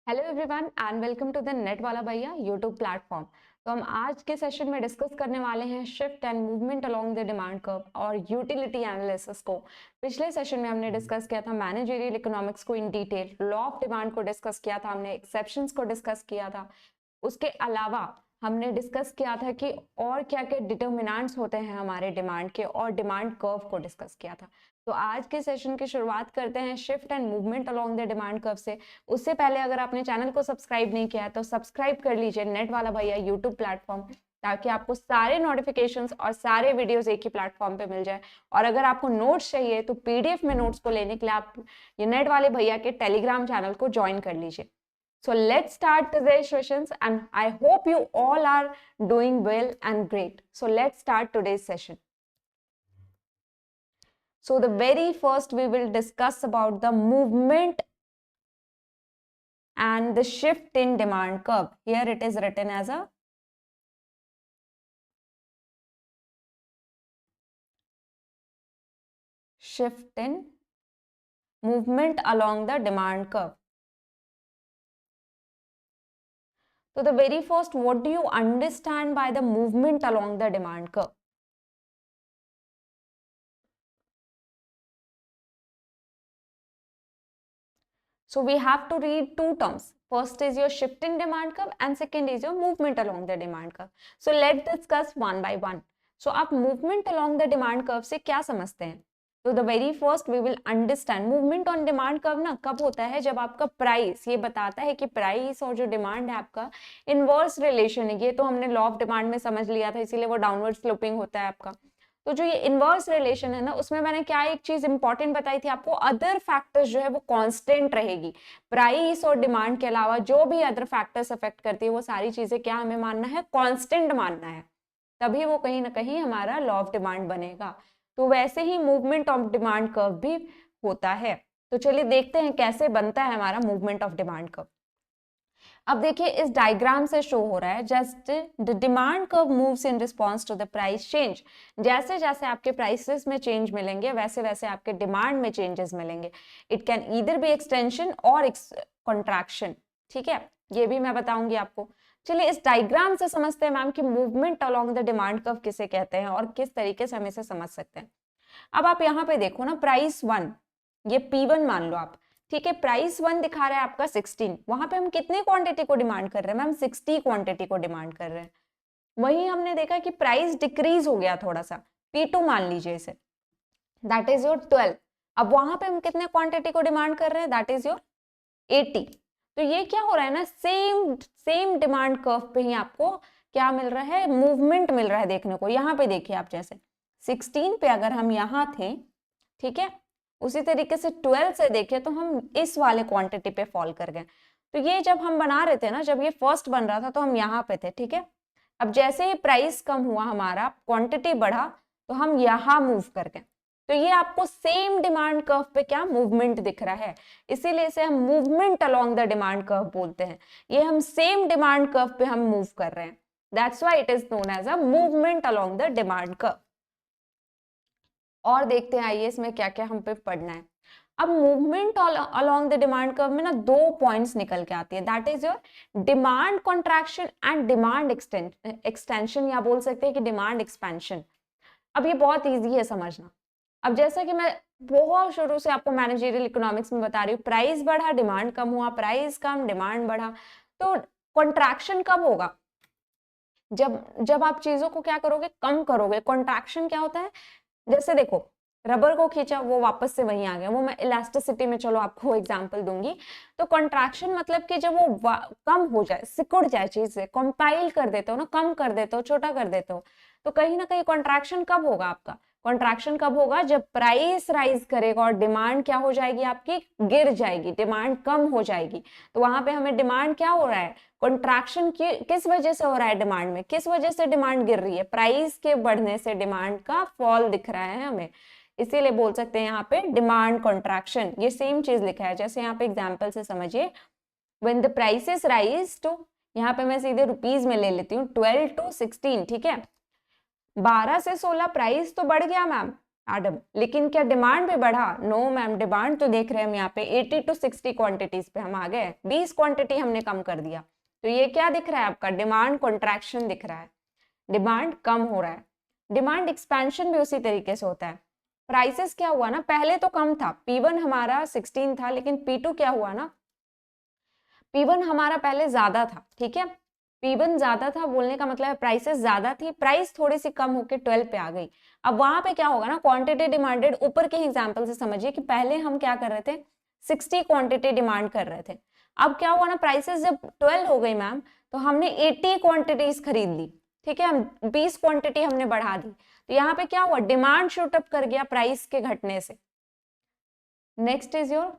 Hello everyone and welcome to the net वाला भैया YouTube platform. तो हम आज के सेशन में डिस्कस करने वाले हैं shift and movement along the demand curve और यूटिलिटी एनालिसिस को। पिछले सेशन में हमने डिस्कस किया था मैनेजरियल इकोनॉमिक्स को in detail, law of demand को डिस्कस किया था, हमने एक्सेप्शंस को डिस्कस किया था। उसके अलावा हमने डिस्कस किया था कि और क्या क्या डिटर्मिनेंट्स होते हैं हमारे डिमांड के, और डिमांड कर्व को डिस्कस किया था। तो आज के सेशन की शुरुआत करते हैं shift and movement along the demand curve से। उससे पहले अगर आपने चैनल को सब्सक्राइब नहीं किया है तो सब्सक्राइब कर लीजिए नेट वाला भैया यूट्यूब प्लेटफॉर्म, ताकि आपको सारे नोटिफिकेशंस और सारे वीडियोस एक ही प्लेटफॉर्म पे मिल जाए। और अगर आपको नोट्स चाहिए तो पीडीएफ में नोट्स को लेने के लिए आप ये नेट वाले भैया के टेलीग्राम चैनल को ज्वाइन कर लीजिए। So let's start today's sessions and I hope you all are doing well and great. So let's start today's session. So the very first we will discuss about the movement and the shift in demand curve. Here it is written as a shift in movement along the demand curve. So the very first, what do you understand by the movement along the demand curve? So we have to read two terms. First is your shift in demand curve and second is your movement along the demand curve. So let's discuss one by one. So आप movement along the demand curve से क्या समझते हैं? तो the very first we will understand movement on demand curve ना कब होता है, जब आपका प्राइस ये बताता है कि प्राइस और जो डिमांड है आपका इनवर्स रिलेशन है। ये तो हमने लॉ ऑफ डिमांड में समझ लिया था, इसीलिए वो डाउनवर्ड स्लोपिंग होता है आपका। तो जो ये इनवर्स रिलेशन है ना, उसमें मैंने क्या एक चीज इंपॉर्टेंट बताई थी आपको, अदर फैक्टर्स जो है वो कांस्टेंट रहेगी। प्राइस और डिमांड के अलावा जो भी अदर फैक्टर्स अफेक्ट करती है वो सारी चीजें क्या हमें मानना है, कांस्टेंट मानना है, तभी वो कहीं ना कहीं हमारा लॉ ऑफ डिमांड बनेगा। तो वैसे ही मूवमेंट ऑफ डिमांड कर्व भी होता है। तो चलिए देखते हैं कैसे बनता है हमारा मूवमेंट ऑफ डिमांड कर्व। अब देखिए इस डायग्राम से शो हो रहा है, just the demand curve moves in response to the price change. जैसे जैसे आपके प्राइसेस में चेंज मिलेंगे वैसे वैसे आपके डिमांड में चेंजेस मिलेंगे। It can either be extension और कॉन्ट्रैक्शन, ठीक है, ये भी मैं बताऊंगी आपको। चलिए इस डायग्राम से समझते हैं मैम कि movement along the demand curve किसे कहते हैं और किस तरीके से हम इसे समझ सकते हैं। अब आप यहाँ पे देखो ना, प्राइस 1, ये P1 मान लो आप, ठीक है। प्राइस 1 दिखा रहा है आपका 16, वहां पे हम कितने क्वांटिटी को डिमांड कर रहे हैं मैम, 60 क्वांटिटी को डिमांड कर रहे हैं। वहीं हमने देखा कि प्राइस डिक्रीज हो गया थोड़ा सा, P2 मान लीजिए इसे, दैट इज योर 12। अब वहां पे हम कितने क्वांटिटी को डिमांड कर रहे हैं, दैट इज योर 80। तो ये क्या हो रहा है ना, सेम सेम डिमांड कर्व पे ही आपको क्या मिल रहा है, मूवमेंट मिल रहा है देखने को। यहाँ पे देखिए आप, जैसे 16 पे अगर हम यहाँ थे, ठीक है, उसी तरीके से 12 से देखें तो हम इस वाले क्वांटिटी पे फॉल कर गए। तो ये जब हम बना रहे थे ना, जब ये फर्स्ट बन रहा था तो हम यहाँ पे थे, ठीक है। अब जैसे ही प्राइस कम हुआ, हमारा क्वांटिटी बढ़ा, तो हम यहाँ मूव कर गए। तो ये आपको सेम डिमांड कर्व पे क्या मूवमेंट दिख रहा है, इसीलिए इसे हम movement along the demand curve बोलते हैं। ये हम सेम डिमांड कर्व पे हम मूव कर रहे हैं, that's why it is known as a movement along the demand curve. और देखते हैं आइए इसमें क्या क्या हम पे पढ़ना है। अब movement along the demand curve में ना दो पॉइंट्स निकल के आती है, that is your demand contraction and demand extension, या बोल सकते हैं कि डिमांड एक्सपेंशन। अब ये बहुत इजी है समझना। अब जैसा कि मैं बहुत शुरू से आपको मैनेजरियल इकोनॉमिक्स में बता रही हूँ, प्राइस बढ़ा डिमांड कम हुआ, प्राइस कम डिमांड बढ़ा। तो कॉन्ट्रैक्शन कब होगा, जब जब आप चीजों को क्या करोगे, कम करोगे। कॉन्ट्रैक्शन क्या होता है, जैसे देखो रबर को खींचा वो वापस से वहीं आ गया, वो मैं इलास्टिसिटी में चलो आपको एग्जांपल दूंगी। तो कॉन्ट्रैक्शन मतलब कि जब वो कम हो जाए, सिकुड़ जाए चीज से, कंपाइल कर देते हो ना, कम कर देते हो, छोटा कर देते हो। तो कहीं ना कहीं कॉन्ट्रैक्शन कब होगा आपका, कॉन्ट्रैक्शन कब होगा, जब प्राइस राइज करेगा और डिमांड क्या हो जाएगी आपकी, गिर जाएगी, डिमांड कम हो जाएगी। तो वहां पे हमें डिमांड क्या हो रहा है, कॉन्ट्रैक्शन किस वजह से हो रहा है, डिमांड में किस वजह से डिमांड गिर रही है, प्राइस के बढ़ने से डिमांड का फॉल दिख रहा है हमें, इसीलिए बोल सकते हैं यहाँ पे डिमांड कॉन्ट्रैक्शन। ये सेम चीज लिखा है, जैसे यहाँ पे एग्जांपल से समझिए, when the prices rise to, यहाँ पे मैं सीधे रुपीज में ले लेती हूँ, 12 to 16, ठीक है, 12 से 16 प्राइस तो बढ़ गया मैम, मैडम लेकिन क्या डिमांड भी बढ़ा? नो मैम, डिमांड तो देख रहे हैं हम यहाँ पे 80 to 60 क्वांटिटीज पे हम आ गए, 20 क्वांटिटी हमने कम कर दिया। तो ये क्या दिख रहा है आपका? डिमांड कॉन्ट्रैक्शन दिख रहा है, डिमांड कम हो रहा है। डिमांड एक्सपेंशन भी उसी तरीके से होता है। प्राइसेस क्या हुआ ना, पहले तो कम था, P1 हमारा 16 था, लेकिन P2 क्या हुआ ना, P1 हमारा पहले ज्यादा था, ठीक है, P1 ज्यादा था, बोलने का मतलब है प्राइसेस ज्यादा थी, प्राइस थोड़ी सी कम होकर 12 पे आ गई। अब वहां पे क्या होगा ना, क्वांटिटी डिमांडेड, ऊपर के एग्जांपल से समझिए कि पहले हम क्या कर रहे थे, 60 क्वांटिटी डिमांड कर रहे थे। अब क्या हुआ ना, प्राइसेस जब 12 हो गई मैम, तो हमने 80 क्वांटिटीज खरीद ली, ठीक है, हम 20 क्वांटिटी हमने बढ़ा दी। तो यहाँ पे क्या हुआ, डिमांड शूट अप कर गया प्राइस के घटने से। नेक्स्ट इज योर,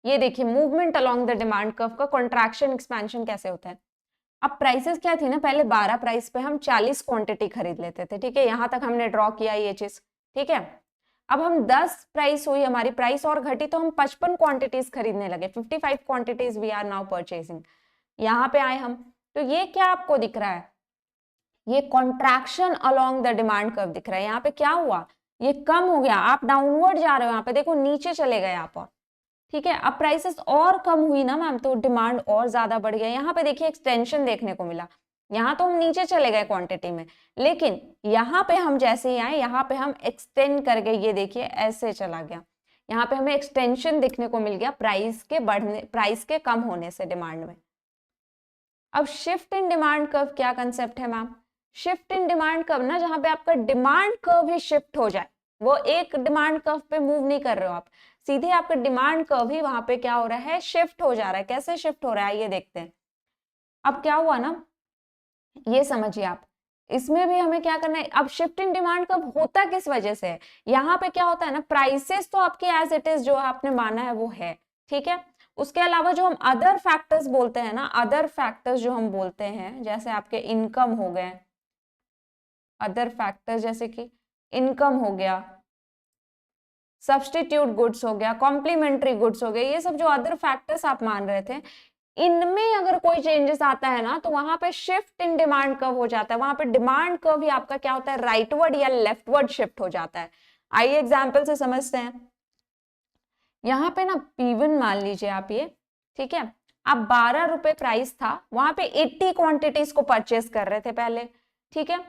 ये देखिए movement along the demand curve का कॉन्ट्रैक्शन एक्सपेंशन कैसे होता है। अब प्राइसेस क्या थी ना, पहले 12 प्राइस पे हम 40 क्वांटिटी खरीद लेते थे, ठीक है, यहां तक हमने ड्रॉ किया ये चीज, ठीक है। अब हम 10 प्राइस हुई हमारी, प्राइस और घटी तो हम 55 क्वांटिटीज खरीदने लगे, 55 quantities we are now purchasing. यहाँ पे आए हम, तो ये क्या आपको दिख रहा है, ये contraction along the demand curve दिख रहा है। यहाँ पे क्या हुआ, ये कम हो गया, आप डाउनवर्ड जा रहे हो, यहाँ पे देखो नीचे चले गए आप, और ठीक है, अब प्राइसेस और कम हुई ना मैम, तो डिमांड और ज्यादा बढ़ गया। यहाँ पे देखिए एक्सटेंशन देखने को मिला, यहाँ तो हम नीचे चले गए क्वांटिटी में, लेकिन यहाँ पे हम जैसे ही आए, यहाँ पे हम एक्सटेंड कर गए, ये देखिए ऐसे चला गया, यहाँ पे हमें एक्सटेंशन देखने को मिल गया प्राइस के बढ़ने, प्राइस के कम होने से डिमांड में। अब शिफ्ट इन डिमांड कर्व क्या कंसेप्ट है ma'am, shift in demand curve ना, जहां पे आपका डिमांड कर्व ही शिफ्ट हो जाए, वो एक डिमांड कर्व पे मूव नहीं कर रहे हो आप, सीधे आपका डिमांड कर्व ही वहां पे क्या हो रहा है, शिफ्ट हो जा रहा है। कैसे शिफ्ट हो रहा है ये देखते हैं। अब क्या हुआ ना, ये समझिए आप, इसमें भी हमें क्या करना है, अब शिफ्ट इन डिमांड कर्व होता किस वजह से है, यहाँ पे क्या होता है ना, प्राइसेस तो आपके एज इट इज जो आपने माना है वो है, ठीक है, उसके अलावा जो हम अदर फैक्टर्स बोलते हैं ना, अदर फैक्टर्स जो हम बोलते हैं, जैसे आपके इनकम हो गए, अदर फैक्टर्स जैसे कि इनकम हो गया, सब्सटीट्यूट गुड्स हो गया, कॉम्प्लीमेंट्री गुड्स हो गए, ये सब जो अदर फैक्टर्स आप मान रहे थे, इनमें अगर कोई चेंजेस आता है ना, तो वहां पे शिफ्ट इन डिमांड कर्व हो जाता है, वहां पे डिमांड कर्व भी आपका क्या होता है, राइटवर्ड या लेफ्टवर्ड शिफ्ट हो जाता है। आइए एग्जांपल से समझते हैं। यहाँ पे ना P1 मान लीजिए आप ये, ठीक है, अब 12 रुपए प्राइस था, वहां पे 80 क्वांटिटीज को परचेस कर रहे थे पहले, ठीक है,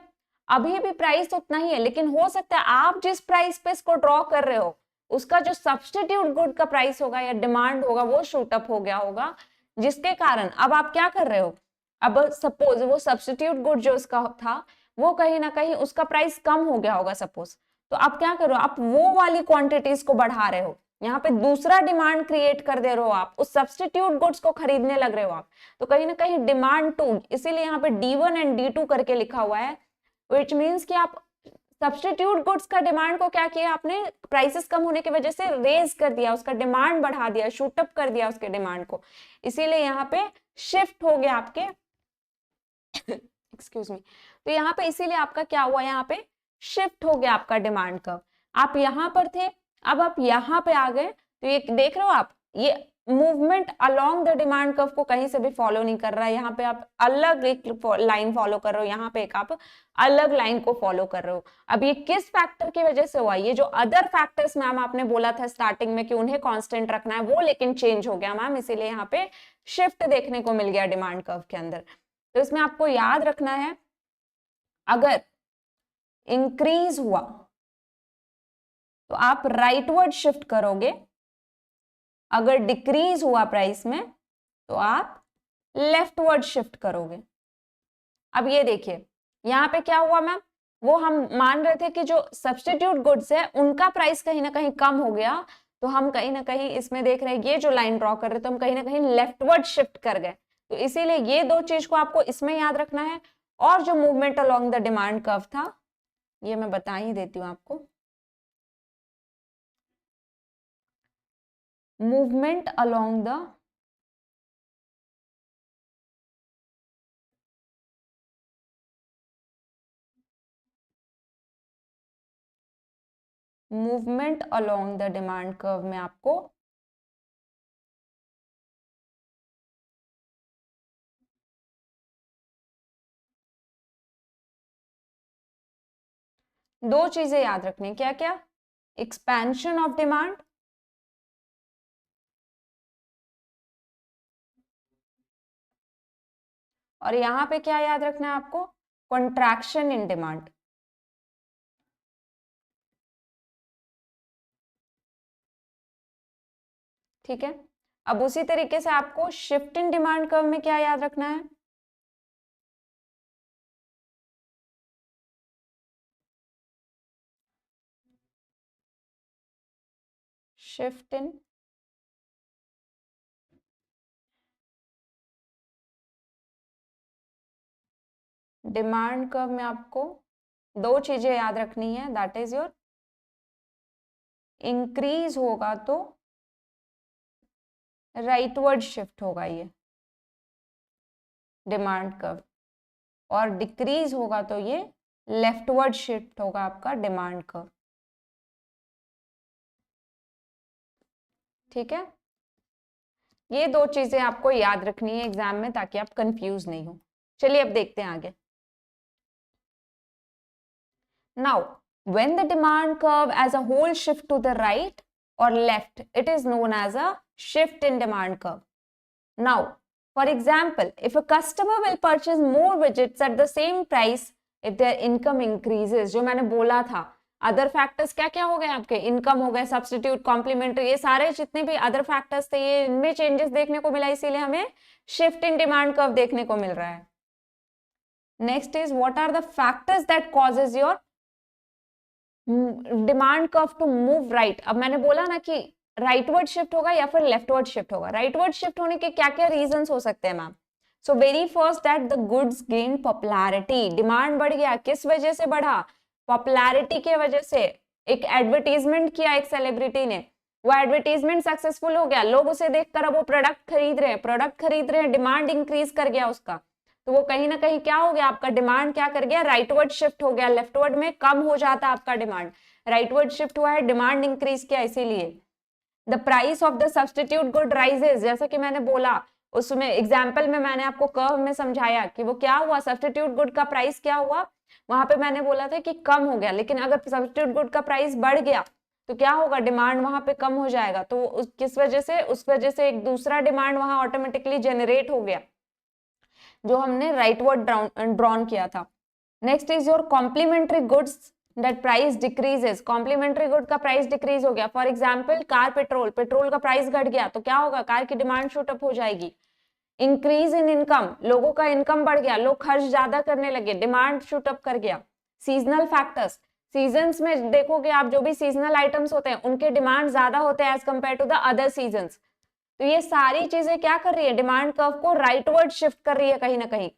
अभी भी प्राइस उतना ही है, लेकिन हो सकता है आप जिस प्राइस पे इसको ड्रॉ कर रहे हो, उसका जो सब्सटीट्यूट गुड का प्राइस होगा या डिमांड होगा वो शूट अप हो गया होगा, जिसके कारण अब आप क्या कर रहे हो, अब सपोज वो सब्सटीट्यूट गुड जो उसका था, वो कहीं ना कहीं उसका प्राइस कम हो गया होगा सपोज, तो आप क्या करो, आप वो वाली क्वांटिटीज को बढ़ा रहे हो, यहाँ पे दूसरा डिमांड क्रिएट कर दे रहे हो, आप उस सब्सटीट्यूट गुड्स को खरीदने लग रहे हो आप, तो कहीं ना कहीं डिमांड टू, इसीलिए यहाँ पे D1 एंड D2 करके लिखा हुआ है, विच मीन्स कि आप सब्सटीट्यूट गुड्स का डिमांड को क्या किया आपने, प्राइसेस कम होने की वजह से रेज कर दिया, उसका डिमांड बढ़ा दिया, शूटअप कर दिया उसके डिमांड को, इसीलिए यहाँ पे शिफ्ट हो गया आपके एक्सक्यूज मी, तो यहाँ पे इसीलिए आपका क्या हुआ, यहाँ पे शिफ्ट हो गया आपका डिमांड कर्व, आप यहाँ पर थे, अब आप यहाँ पे आ गए, तो ये देख रहे हो आप, ये movement along the demand curve को कहीं से भी फॉलो नहीं कर रहा है, यहाँ पे आप अलग एक लाइन फॉलो कर रहे हो, यहाँ पे एक आप अलग लाइन को फॉलो कर रहे हो। अब ये किस फैक्टर की वजह से हुआ, ये जो अदर फैक्टर्स मैम आपने बोला था स्टार्टिंग में कि उन्हें कांस्टेंट रखना है, वो लेकिन चेंज हो गया मैम, इसीलिए यहाँ पे शिफ्ट देखने को मिल गया डिमांड कर्व के अंदर। तो इसमें आपको याद रखना है, अगर इंक्रीज हुआ तो आप राइटवर्ड शिफ्ट करोगे, अगर डिक्रीज हुआ प्राइस में तो आप लेफ्टवर्ड शिफ्ट करोगे। अब ये देखिए यहाँ पे क्या हुआ मैम, वो हम मान रहे थे कि जो सब्सटीट्यूट गुड्स है उनका प्राइस कहीं ना कहीं कम हो गया, तो हम कहीं ना कहीं इसमें देख रहे हैं, ये जो लाइन ड्रॉ कर रहे तो हम कहीं ना कहीं लेफ्टवर्ड शिफ्ट कर गए, तो इसीलिए ये दो चीज को आपको इसमें याद रखना है। और जो movement along the demand curve था, ये मैं बता ही देती हूँ आपको, movement along the movement along the demand curve में आपको दो चीजें याद रखनी, क्या क्या? एक्सपेंशन ऑफ डिमांड और यहां पे क्या याद रखना है आपको? Contraction in demand. ठीक है, अब उसी तरीके से आपको शिफ्ट इन डिमांड कर्व में क्या याद रखना है? शिफ्ट इन डिमांड कर्व में आपको दो चीजें याद रखनी है, दैट इज योर इंक्रीज होगा तो राइटवर्ड शिफ्ट होगा ये डिमांड कर्व, और डिक्रीज होगा तो ये लेफ्टवर्ड शिफ्ट होगा आपका डिमांड कर्व। ठीक है, ये दो चीजें आपको याद रखनी है एग्जाम में ताकि आप कंफ्यूज नहीं हो। चलिए अब देखते हैं आगे। Now when the demand curve as a whole shift to the right or left, it is known as a shift in demand curve. Now, for example, if a customer will purchase more widgets at the same price if their income increases, जो मैंने बोला था other factors क्या क्या हो गए आपके, income हो गए, सब्स्टिट्यूट, कॉम्प्लीमेंट्री, ये सारे जितने भी अदर फैक्टर्स थे ये इनमें चेंजेस देखने को मिला, इसीलिए हमें शिफ्ट इन डिमांड कर्व देखने को मिल रहा है। Next is what are the factors that causes your demand curve to move right. अब मैंने बोला ना कि राइटवर्ड शिफ्ट होगा या फिर लेफ्टवर्ड शिफ्ट होगा। राइटवर्ड शिफ्ट होने के क्या क्या रीजंस हो सकते हैं ma'am? So very first that the goods gain popularity, demand बढ़ गया, किस वजह से बढ़ा? पॉपुलैरिटी की वजह से। एक एडवर्टीजमेंट किया एक सेलिब्रिटी ने, वो एडवर्टीजमेंट सक्सेसफुल हो गया, लोग उसे देखकर अब वो प्रोडक्ट खरीद रहे हैं, प्रोडक्ट खरीद रहे हैं, डिमांड इंक्रीज कर गया उसका, तो वो कहीं ना कहीं क्या हो गया आपका डिमांड क्या कर गया? राइटवर्ड शिफ्ट हो गया, लेफ्टवर्ड में कम हो जाता आपका डिमांड, राइटवर्ड शिफ्ट हुआ है, डिमांड इंक्रीज किया इसीलिए। The price of the substitute good rises, जैसा कि मैंने बोला उसमें एग्जाम्पल में मैंने आपको कर्व में समझाया कि वो क्या हुआ, सब्स्टिट्यूट गुड का प्राइस क्या हुआ, वहां पे मैंने बोला था कि कम हो गया, लेकिन अगर सब्स्टिट्यूट गुड का प्राइस बढ़ गया तो क्या होगा? डिमांड वहां पे कम हो जाएगा, तो किस वजह से? उस वजह से एक दूसरा डिमांड वहां ऑटोमेटिकली जनरेट हो गया जो हमने राइटवर्ड ड्रॉन किया था। Next is your complementary goods that price decreases, complementary good का प्राइस डिक्रीज हो गया। For example car petrol, petrol का प्राइस घट गया तो क्या होगा? कार की डिमांड शूट अप हो जाएगी। इंक्रीज इन इनकम, लोगों का इनकम बढ़ गया, लोग खर्च ज्यादा करने लगे, डिमांड शूट अप कर गया। सीजनल फैक्टर्स, सीजन्स में देखोगे आप जो भी सीजनल आइटम्स होते हैं उनके डिमांड ज्यादा होते हैं as compare to the other seasons, तो ये सारी चीजें क्या कर रही है? डिमांड कर्व को राइटवर्ड शिफ्ट कर रही है कहीं ना कहीं।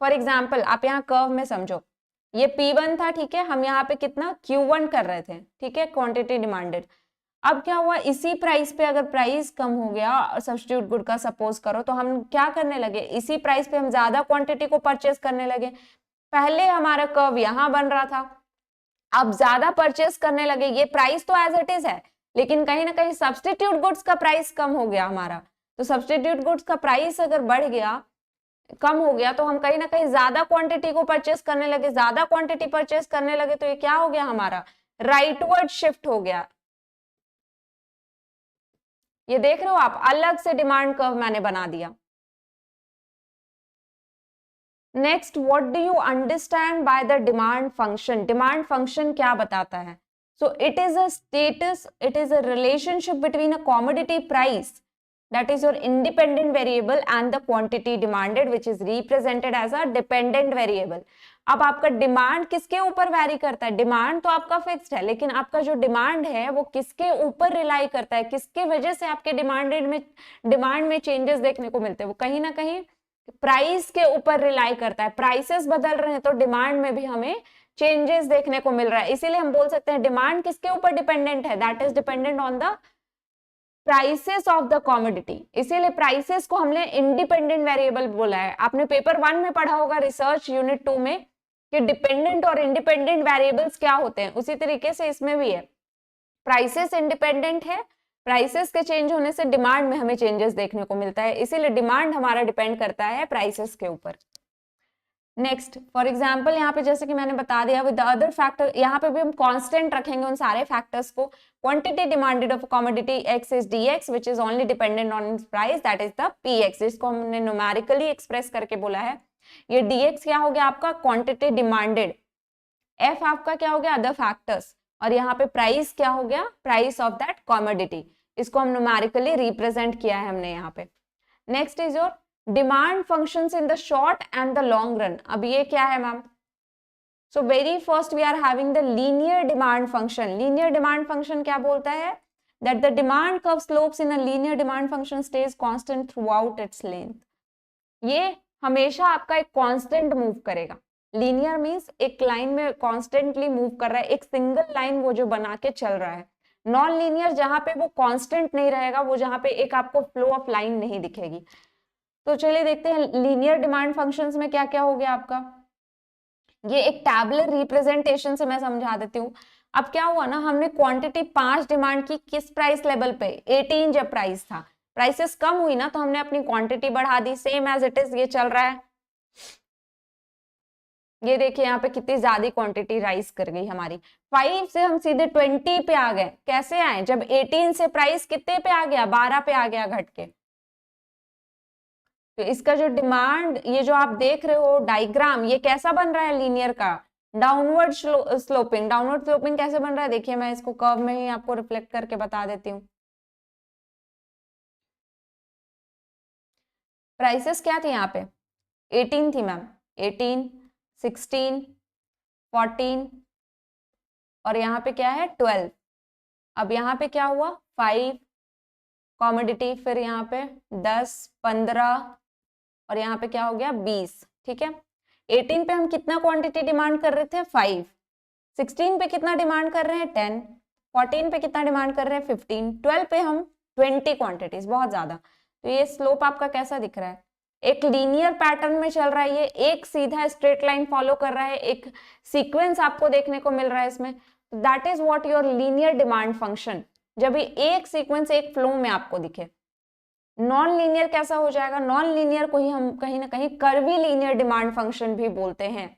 फॉर एग्जाम्पल आप यहाँ कर्व में समझो, ये P1 था, ठीक है, हम यहाँ पे कितना Q1 कर रहे थे, ठीक है, क्वांटिटी डिमांडेड। अब क्या हुआ? इसी प्राइस पे अगर प्राइस कम हो गया सब्स्टिट्यूट गुड का सपोज करो, तो हम क्या करने लगे? इसी प्राइस पे हम ज्यादा क्वांटिटी को परचेस करने लगे। पहले हमारा कर्व यहाँ बन रहा था, अब ज्यादा परचेस करने लगे, ये प्राइस तो एज इट इज है, लेकिन कहीं ना कहीं सब्स्टिट्यूट गुड्स का प्राइस कम हो गया हमारा, तो सब्स्टिट्यूट गुड्स का प्राइस अगर बढ़ गया, कम हो गया, तो हम कहीं ना कहीं ज्यादा क्वांटिटी को परचेस करने लगे, ज्यादा क्वांटिटी परचेस करने लगे, तो ये क्या हो गया हमारा? राइटवर्ड शिफ्ट हो गया। ये देख रहे हो आप, अलग से डिमांड कर्व मैंने बना दिया। Next, what do you understand by the demand function? Demand function क्या बताता है? So it is a status, it is a relationship between a commodity price that is your independent variable and the quantity demanded which is represented as a dependent variable। अब आपका demand किसके ऊपर vary करता है? Demand तो आपका fixed है, लेकिन आपका जो डिमांड है वो किसके ऊपर रिलाई करता है? किसके वजह से आपके डिमांड में चेंजेस देखने को मिलते हैं? वो कहीं ना कहीं प्राइस के ऊपर रिलाई करता है। प्राइसेस बदल रहे हैं तो डिमांड में भी हमें चेंजेस देखने को मिल रहा है, इसीलिए हम बोल सकते हैं डिमांड किसके ऊपर डिपेंडेंट है? That is dependent on the prices of the commodity. इसीलिए प्राइसेस को हमने इंडिपेंडेंट वेरिएबल बोला है। आपने पेपर 1 में पढ़ा होगा रिसर्च यूनिट 2 में कि डिपेंडेंट और इंडिपेंडेंट वेरिएबल्स क्या होते हैं, उसी तरीके से इसमें भी है। प्राइसेस इंडिपेंडेंट है, प्राइसेस के चेंज होने से डिमांड में हमें चेंजेस देखने को मिलता है, इसीलिए डिमांड हमारा डिपेंड करता है प्राइसेस के ऊपर। नेक्स्ट फॉर एग्जाम्पल यहाँ पे जैसे कि मैंने बता दिया विद द अदर फैक्टर, यहाँ पे भी हम कांस्टेंट रखेंगे उन सारे फैक्टर्स को. Quantity demanded of commodity x is dx which is only dependent on it's price, that is the px, जिसको हमने न्यूमेरिकली एक्सप्रेस करके बोला है. ये dx क्या हो गया आपका क्वांटिटी डिमांडेड, f आपका क्या हो गया अदर फैक्टर्स, और यहाँ पे प्राइस क्या हो गया प्राइस ऑफ दैट कमोडिटी. इसको हम न्यूमेरिकली रिप्रेजेंट किया है हमने यहाँ पे. Next is your demand functions in the short and the long run. अब ये क्या है ma'am? So very first we are having the linear demand function. Linear demand function क्या बोलता है? That the demand curve slopes in a linear demand function stage constant throughout its length. ये हमेशा आपका एक कांस्टेंट मूव करेगा. Linear means एक line में कॉन्स्टेंटली मूव कर रहा है, एक सिंगल लाइन वो जो बना के चल रहा है. नॉन लीनियर जहां पे वो कांस्टेंट नहीं रहेगा, वो जहां पे एक आपको फ्लो ऑफ लाइन नहीं दिखेगी. तो चलिए देखते हैं लीनियर डिमांड फंक्शंस में क्या क्या हो गया आपका. ये एक टैबुलर रिप्रेजेंटेशन से मैं समझा देती हूँ. अब क्या हुआ ना, हमने क्वांटिटी 5 डिमांड की किस प्राइस लेवल पे? 18 जब प्राइस था. प्राइसेस कम हुई ना तो हमने अपनी क्वांटिटी बढ़ा दी, सेम एज इट इज ये चल रहा है. ये देखिए यहाँ पे कितनी ज्यादा क्वांटिटी राइज कर गई हमारी. 5 से हम सीधे 20 पे आ गए. कैसे आए? जब 18 से प्राइस कितने पे आ गया? 12 पे आ गया घट के. तो इसका जो डिमांड, ये जो आप देख रहे हो डायग्राम, ये कैसा बन रहा है लीनियर का? Downward sloping. डाउनवर्ड स्लोपिंग कैसे बन रहा है? देखिए मैं इसको कर्व में ही आपको रिफ्लेक्ट करके बता देती हूँ. प्राइसेस क्या थी यहाँ पे? 18 थी मैम. 18, 16, 14 और यहाँ पे क्या है 12. अब यहाँ पे क्या हुआ? 5 कॉमोडिटी, फिर यहाँ पे 10, 15 और यहाँ पे क्या हो गया 20. ठीक है. 18 पे हम कितना क्वांटिटी डिमांड कर रहे थे? 5. 16 पे कितना डिमांड कर रहे हैं? 10. 14 पे कितना डिमांड कर रहे हैं? 15. 12 पे हम 20 क्वांटिटीज, बहुत ज्यादा. तो ये स्लोप आपका कैसा दिख रहा है? एक लीनियर पैटर्न में चल रहा है, ये एक सीधा स्ट्रेट लाइन फॉलो कर रहा है, एक सीक्वेंस आपको देखने को मिल रहा है इसमें. That is what your linear demand function, जब ये एक सीक्वेंस एक फ्लो में आपको दिखे. नॉन लीनियर कैसा हो जाएगा? नॉन लीनियर को ही हम कहीं ना कहीं कर्वी लीनियर डिमांड फंक्शन भी बोलते हैं.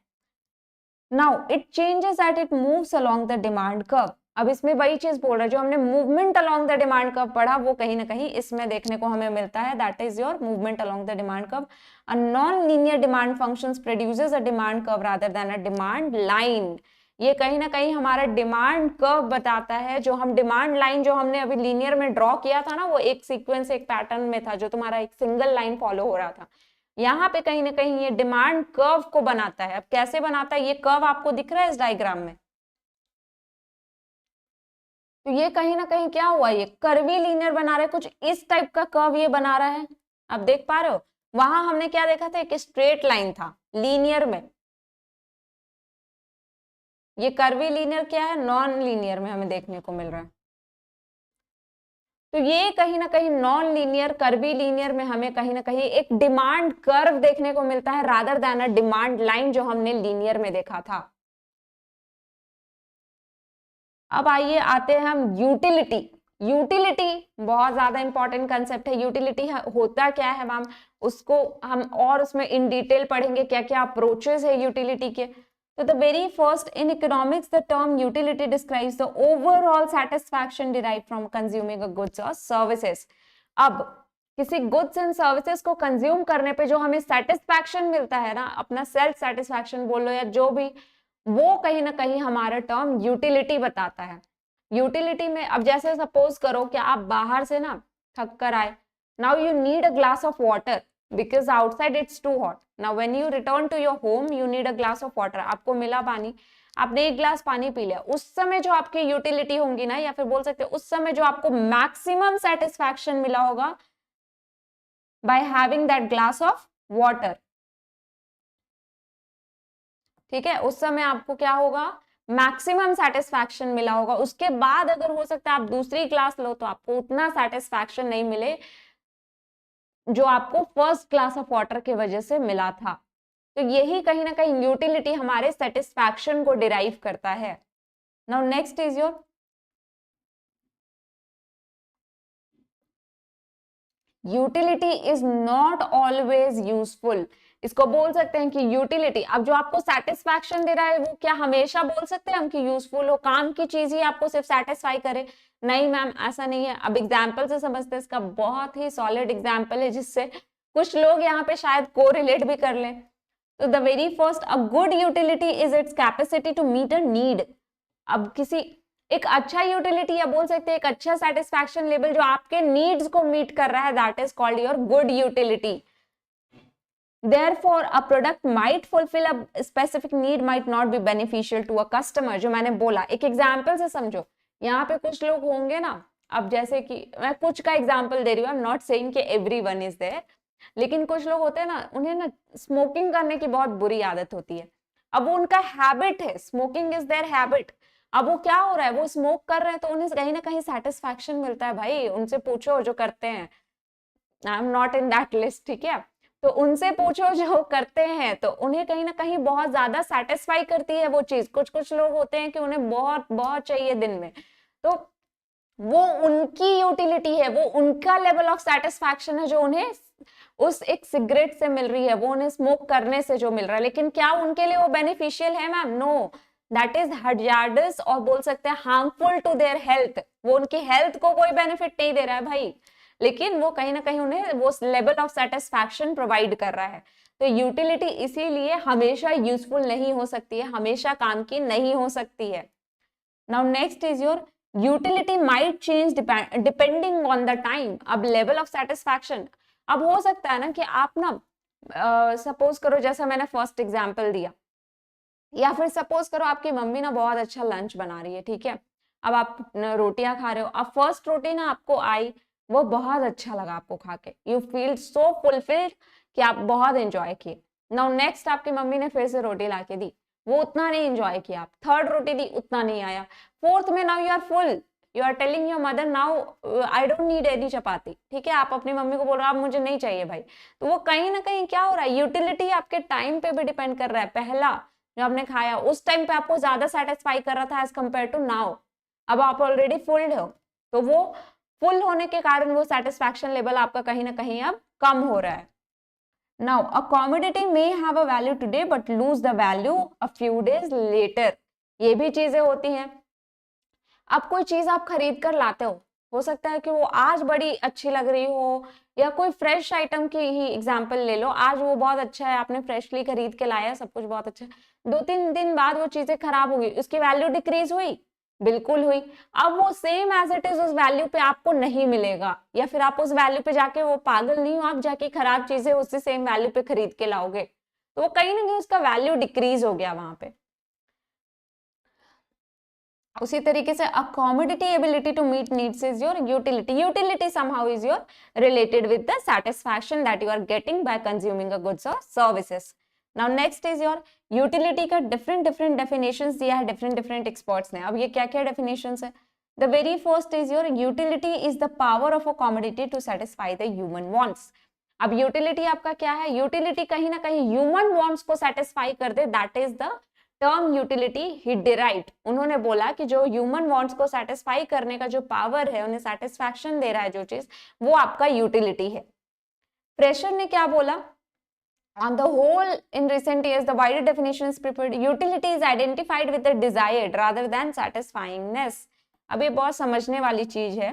Now it changes at it moves along the demand curve. अब इसमें वही चीज बोल रहा है जो हमने movement along the demand curve पढ़ा, वो कहीं ना कहीं इसमें देखने को हमें मिलता है. That is your movement along the demand curve. A non linear demand functions produces a demand curve rather than a demand line. ये कहीं ना कहीं हमारा डिमांड कर्व बताता है. जो हम डिमांड लाइन जो हमने अभी लीनियर में ड्रॉ किया था ना, वो एक सीक्वेंस एक पैटर्न में था, जो तुम्हारा एक सिंगल लाइन फॉलो हो रहा था. यहाँ पे कहीं ना कहीं ये डिमांड कर्व को बनाता है. अब कैसे बनाता है? ये कर्व आपको दिख रहा है इस डायग्राम में. तो ये कहीं ना कहीं क्या हुआ, ये कर्वी लीनियर बना रहा है, कुछ इस टाइप का कर्व ये बना रहा है. आप देख पा रहे हो? वहां हमने क्या देखा था? एक स्ट्रेट लाइन था लीनियर में. ये कर्वी लीनियर क्या है? नॉन लीनियर में हमें देखने को मिल रहा है. तो ये कहीं ना कहीं नॉन लीनियर कर्वी लीनियर में हमें कहीं ना कहीं एक डिमांड कर्व देखने को मिलता है rather than a demand line जो हमने लीनियर में देखा था. अब आइए आते हैं हम यूटिलिटी. यूटिलिटी बहुत ज्यादा इंपॉर्टेंट कंसेप्ट है. यूटिलिटी होता क्या है मैम, उसको हम और उसमें इन डिटेल पढ़ेंगे, क्या क्या अप्रोचेस है यूटिलिटी के. तो the very first in economics the term utility describes the overall satisfaction derived from consuming goods और सर्विसेज. अब किसी गुड्स एंड सर्विसेज को कंज्यूम करने पे जो हमें सेटिस्फैक्शन मिलता है ना, अपना सेल्फ सेटिस्फैक्शन बोलो या जो भी, वो कहीं ना कहीं हमारा टर्म यूटिलिटी बताता है. यूटिलिटी में अब जैसे सपोज करो कि आप बाहर से ना थक कर आए. Now you need a glass of water because outside it's too hot. Now when you return to your home you need a glass of water. आपको मिला पानी, आपने एक ग्लास पानी पी लिया. उस समय जो आपकी यूटिलिटी होंगी ना, या फिर बोल सकते उस समय जो आपको मैक्सिमम सेटिस्फैक्शन मिला होगा by having that glass of water. ठीक है, उस समय आपको क्या होगा? मैक्सिमम सेटिस्फैक्शन मिला होगा. उसके बाद अगर हो सकता है आप दूसरी क्लास लो तो आपको उतना सेटिस्फैक्शन नहीं मिले जो आपको फर्स्ट क्लास ऑफ वाटर की वजह से मिला था. तो यही कहीं ना कहीं यूटिलिटी हमारे सेटिस्फैक्शन को डिराइव करता है. Now next is your utility is not always useful. इसको बोल सकते हैं कि यूटिलिटी। अब जो आपको सेटिस्फैक्शन दे रहा है वो क्या हमेशा बोल सकते हैं हम कि यूजफुल हो, काम की चीज ही आपको सिर्फ सेटिस्फाई करे? नहीं मैम, ऐसा नहीं है। अब एग्जाम्पल से समझते हैं, इसका बहुत ही सॉलिड एग्जाम्पल है जिससे कुछ लोग यहाँ पे शायद को रिलेट भी कर लें। तो the very first, a good utility is its capacity to meet a need. अब किसी एक अच्छा यूटिलिटी या बोल सकते हैं एक अच्छा सेटिस्फैक्शन लेवल जो आपके नीड्स को मीट कर रहा है, that is called your good utility. Therefore, a product might fulfill a specific need, might not be beneficial to a customer। जो मैंने बोला, एक एग्जाम्पल से समझो। यहाँ पे कुछ लोग होंगे ना, अब जैसे कि मैं कुछ का एग्जाम्पल दे रही हूँ, आई एम नॉट सेइंग कि एवरीवन इज देयर, लेकिन कुछ लोग होते हैं ना, उन्हें ना स्मोकिंग करने की बहुत बुरी आदत होती है। अब वो उनका हैबिट है, स्मोकिंग इज देयर हैबिट। अब वो क्या हो रहा है, वो स्मोक कर रहे हैं तो उन्हें कहीं ना कहीं सेटिस्फैक्शन मिलता है। भाई उनसे पूछो जो करते हैं, I am not in that list, ठीक है? तो उनसे पूछो जो करते हैं तो उन्हें कहीं ना कहीं बहुत ज्यादा सेटिस्फाई करती है वो चीज। कुछ कुछ लोग होते हैं कि उन्हें बहुत बहुत चाहिए दिन में, तो वो उनकी यूटिलिटी है, वो उनका लेवल ऑफ सेटिस्फैक्शन है जो उन्हें उस एक सिगरेट से मिल रही है, वो उन्हें स्मोक करने से जो मिल रहा है। लेकिन क्या उनके लिए वो बेनिफिशियल है ma'am? No, that is hazardous और बोल सकते हैं हार्मफुल टू देयर हेल्थ। वो उनकी हेल्थ को कोई बेनिफिट नहीं दे रहा है भाई, लेकिन वो कहीं ना कहीं उन्हें वो लेवल ऑफ सेटिस्फैक्शन प्रोवाइड कर रहा है। तो यूटिलिटी इसीलिए हमेशा यूजफुल नहीं हो सकती है, हमेशा काम की नहीं हो सकती है। Now next is your utility might change depending on the time. अब लेवल ऑफ सेटिस्फैक्शन, अब हो सकता है ना कि आप ना सपोज करो जैसा मैंने फर्स्ट एग्जांपल दिया, या फिर सपोज करो आपकी मम्मी ना बहुत अच्छा लंच बना रही है, ठीक है? अब आप रोटियां खा रहे हो, अब फर्स्ट रोटी ना आपको आई, वो बहुत अच्छा लगा आपको खा के, यू फील सो फुलफिल्ड कि आप बहुत एंजॉय किए। नाउ नेक्स्ट आपकी मम्मी ने फिर से रोटी ला के दी, वो उतना नहीं एंजॉय किया। आप थर्ड रोटी दी, उतना नहीं आया। फोर्थ में now you are full, you are telling your mother now I don't need any chapati, ठीक है? आप अपनी मम्मी को बोल रहे हो आप मुझे नहीं चाहिए भाई। तो वो कहीं ना कहीं क्या हो रहा है, यूटिलिटी आपके टाइम पे भी डिपेंड कर रहा है। पहला जो आपने खाया उस टाइम पे आपको ज्यादा सेटिस्फाई कर रहा था एज कम्पेयर टू नाउ, अब आप ऑलरेडी फुल्ड हो, तो वो फुल होने के कारण वो सेटिस्फैक्शन लेवल आपका कहीं ना कहीं अब कम हो रहा है। Now a commodity may have a value today but lose the value a few days later. ये भी चीजें होती हैं। अब कोई चीज आप खरीद कर लाते हो सकता है कि वो आज बड़ी अच्छी लग रही हो, या कोई फ्रेश आइटम की ही एग्जांपल ले लो, आज वो बहुत अच्छा है, आपने फ्रेशली खरीद के लाया, सब कुछ बहुत अच्छा है। 2-3 दिन बाद वो चीजें खराब हो गई, उसकी वैल्यू डिक्रीज हुई? बिल्कुल हुई। अब वो सेम एज इट इज उस वैल्यू पे आपको नहीं मिलेगा, या फिर आप उस वैल्यू पे जाके, वो पागल नहीं हो आप जाके खराब चीजें उसी सेम वैल्यू पे खरीद के लाओगे, तो वो कहीं ना कहीं उसका वैल्यू डिक्रीज हो गया वहां पे। उसी तरीके से a commodity ability to meet needs is your utility. Utility somehow is your related with the satisfaction that you are getting by consuming a goods और services. Now next is your utility का different different definitions दिया है different different experts ने। अब ये क्या क्या definitions है? The very first is your utility is the power of a commodity to satisfy the human wants. अब यूटिलिटी आपका क्या है? यूटिलिटी कहीं ना कहीं ह्यूमन वांट्स को सेटिस्फाई कर दे, that is the term utility he derived. उन्होंने बोला कि जो ह्यूमन वांट्स को सेटिस्फाई करने का जो पावर है, उन्हें सेटिस्फैक्शन दे रहा है जो चीज, वो आपका यूटिलिटी है। फ्रेशर ने क्या बोला? On the whole, in recent years, the wider definition is preferred. Utility is identified with the desired rather than satisfyingness. अब ये बहुत समझने वाली चीज है।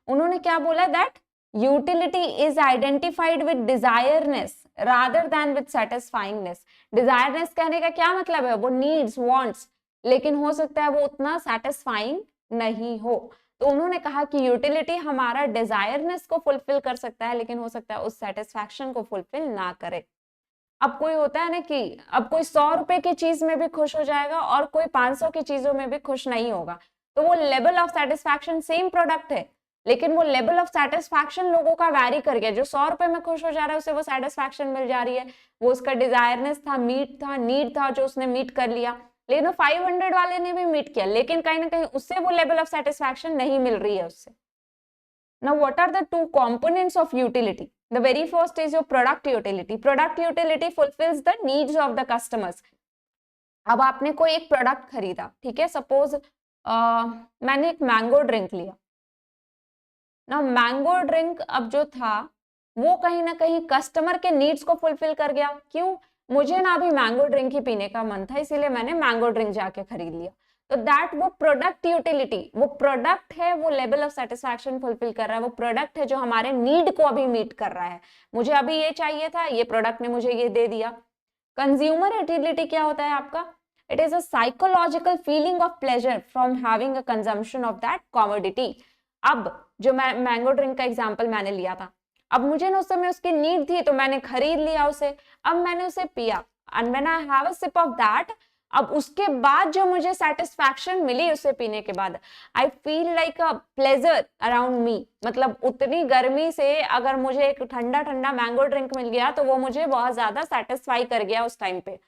उन्होंने क्या बोला? That utility is identified with desiredness rather than with satisfyingness. Desiredness कहने का क्या मतलब है? वो नीड्स, वांट्स, लेकिन हो सकता है वो उतना सेटिस्फाइंग नहीं हो। तो उन्होंने कहा कि यूटिलिटी हमारा डिजायरनेस को फुलफिल कर सकता है, लेकिन हो सकता है उस सेटिस्फैक्शन को फुलफिल ना करे। अब कोई होता है ना कि अब कोई 100 रुपए की चीज में भी खुश हो जाएगा और कोई 500 की चीजों में भी खुश नहीं होगा, तो वो level of satisfaction same product है, लेकिन वो लेवल ऑफ सेटिस्फैक्शन लोगों का वैरी कर गया। जो 100 रुपए में खुश हो जा रहा है उसे वो सेटिस्फैक्शन मिल जा रही है, वो उसका डिजायरनेस था, मीट था, नीड था जो उसने मीट कर लिया। लेकिन वो 500 वाले ने भी मीट किया, लेकिन कहीं ना कहीं उससे वो लेवल ऑफ सेटिस्फैक्शन नहीं मिल रही है उससे। Now, what are the two components of utility? The very first is your product utility. Product utility fulfills the needs of the customers. अब आपने कोई एक प्रोडक्ट खरीदा, ठीक है? सपोज मैंने एक मैंगो ड्रिंक लिया ना। मैंगो ड्रिंक अब जो था वो कहीं ना कहीं कस्टमर के नीड्स को फुलफिल कर गया। क्यों? मुझे ना अभी मैंगो ड्रिंक ही पीने का मन था, इसीलिए मैंने मैंगो ड्रिंक जाके खरीद लिया। तो दैट वो प्रोडक्ट यूटिलिटी, वो प्रोडक्ट है, वो लेवल ऑफ सेटिस्फैक्शन फुलफिल कर रहा है, वो प्रोडक्ट है जो हमारे नीड को अभी मीट कर रहा है। मुझे अभी ये चाहिए था, ये प्रोडक्ट ने मुझे ये दे दिया। कंज्यूमर यूटिलिटी क्या होता है आपका? It is a psychological feeling of pleasure from having a consumption of that commodity. अब जो मैं मैंगो ड्रिंक का एग्जांपल मैंने लिया था, अब मुझे ना उस समय उसकी नीड थी तो मैंने खरीद लिया उसे, अब मैंने उसे पिया, and when I have a sip of that, अब उसके बाद जो मुझे सेटिस्फैक्शन मिली उसे पीने के बाद, I feel like a pleasure around me. मतलब उतनी गर्मी से अगर मुझे एक ठंडा ठंडा मैंगो ड्रिंक मिल गया तो वो मुझे बहुत ज्यादा सेटिस्फाई कर गया उस टाइम पे।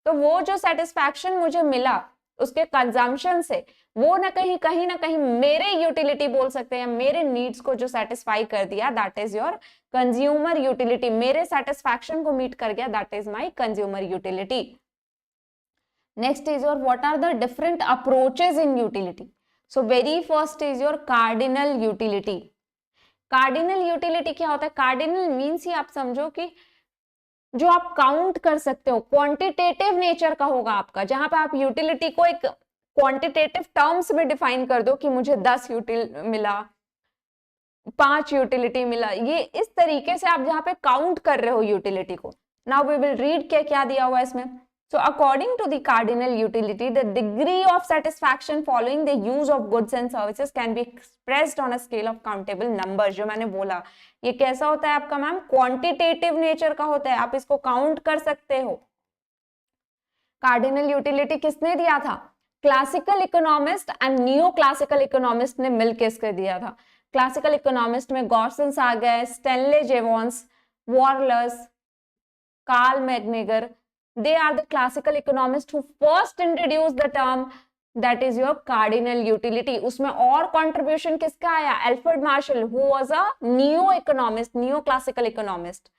तो वो जो सेटिस्फैक्शन मुझे मिला उसके कंजम्पशन से, वो कहीं ना कहीं मेरे यूटिलिटी बोल सकते हैं, मेरे नीड्स को जो सेटिस्फाई कर दिया, that is your consumer utility. मेरे सेटिस्फैक्शन को मीट कर गया, that is my consumer utility. Next is your what are the different approaches in utility. So very first is your cardinal utility. Cardinal utility क्या होता है? Cardinal means he आप समझो कि जो आप काउंट कर सकते हो, क्वांटिटेटिव नेचर का होगा आपका, जहां पे आप यूटिलिटी को एक क्वांटिटेटिव टर्म्स में डिफाइन कर दो कि मुझे 10 यूटिल मिला, 5 यूटिलिटी मिला, ये इस तरीके से आप जहां पे काउंट कर रहे हो यूटिलिटी को। नाउ वी विल रीड क्या क्या दिया हुआ है इसमें। So according to the cardinal utility, the degree of satisfaction following the use of goods and services can be expressed on a scale of countable numbers। जो मैंने बोला, ये कैसा होता है आपका मैम? क्वांटिटेटिव नेचर का होता है, आप इसको काउंट कर सकते हो। कार्डिनल यूटिलिटी किसने दिया था? Classical economist and neo classical economist ने मिलकर इसको दिया था। क्लासिकल इकोनॉमिस्ट में गॉर्सन्स आ गए, स्टेनले जेवॉन्स, वॉर्लस, कार्ल मैग्नेगर। They are the classical economists who first introduced the term that is your cardinal utility। उसमें और contribution किसका आया? Alfred Marshall, who was a neo economist, neo classical economist।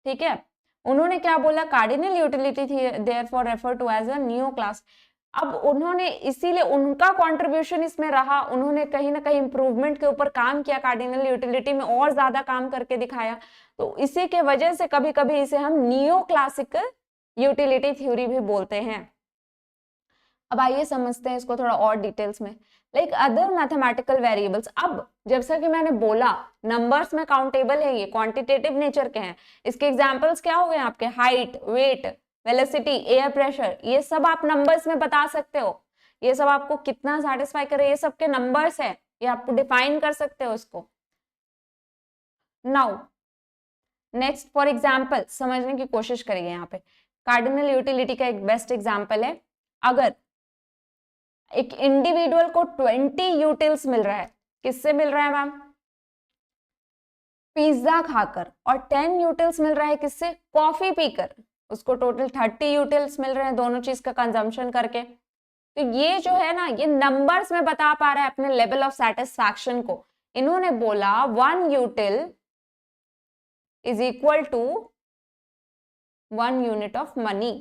ठीक है, उन्होंने क्या बोला? cardinal utility थी, therefore referred to as a neo class। अब उन्होंने इसीलिए उनका कंट्रीब्यूशन इसमें रहा, उन्होंने कहीं ना कहीं इंप्रूवमेंट के ऊपर काम किया, कार्डिनल यूटिलिटी में और ज्यादा काम करके दिखाया। तो इसी के वजह से कभी कभी इसे हम नियो क्लासिकल यूटिलिटी थ्योरी भी बोलते हैं। अब आइए समझते हैं इसको थोड़ा और डिटेल्स में। लाइक अदर मैथमेटिकल वेरिएबल्स, अब जैसा कि मैंने बोला नंबर्स में काउंटेबल है, ये क्वांटिटेटिव नेचर के हैं। इसके एग्जांपल्स क्या हो गए आपके? Height, weight, velocity, air pressure, ये सब आप नंबर्स में बता सकते हो। ये सब आपको कितना सेटिस्फाई करे, ये सब के नंबर्स है, ये आपको डिफाइन कर सकते हो इसको। नाउ नेक्स्ट फॉर एग्जाम्पल समझने की कोशिश करिए। यहाँ पे कार्डिनल यूटिलिटी का एक बेस्ट एग्जांपल है, अगर एक इंडिविजुअल को 20 यूटिल्स मिल रहा है, किससे मिल रहा है मैम? पिज्जा खाकर। और 10 यूटिल्स मिल रहा है किससे? कॉफी पीकर। उसको टोटल 30 यूटिल्स मिल रहे हैं दोनों चीज का कंजम्पशन करके। तो ये जो है ना, ये नंबर्स में बता पा रहा है अपने लेवल ऑफ सेटिस्फैक्शन को। इन्होंने बोला 1 util is equal to 1 unit of money.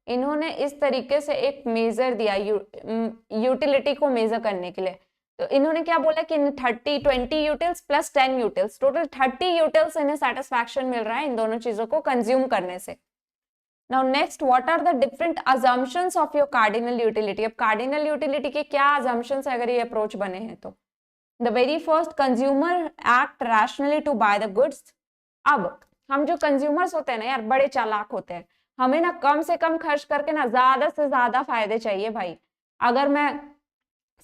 इन्होंने इस तरीके से एक मेजर दिया यूटिलिटी को मेजर करने के लिए। तो इन्होंने क्या बोला कि 20 utils plus 10 utils, total 30 utils इन्हें सेटिस्फैक्शन मिल रहा है इन दोनों चीजों को कंज्यूम करने से। Now next, what are the different assumptions of your cardinal utility. अब कार्डिनल यूटिलिटी के क्या अजम्पशंस है अगर ये अप्रोच बने हैं तो? The very first, consumer act rationally to buy the goods. अब हम जो कंज्यूमर्स होते हैं ना यार, बड़े चालाक होते हैं, हमें ना कम से कम खर्च करके ना ज्यादा से ज्यादा फायदे चाहिए भाई। अगर मैं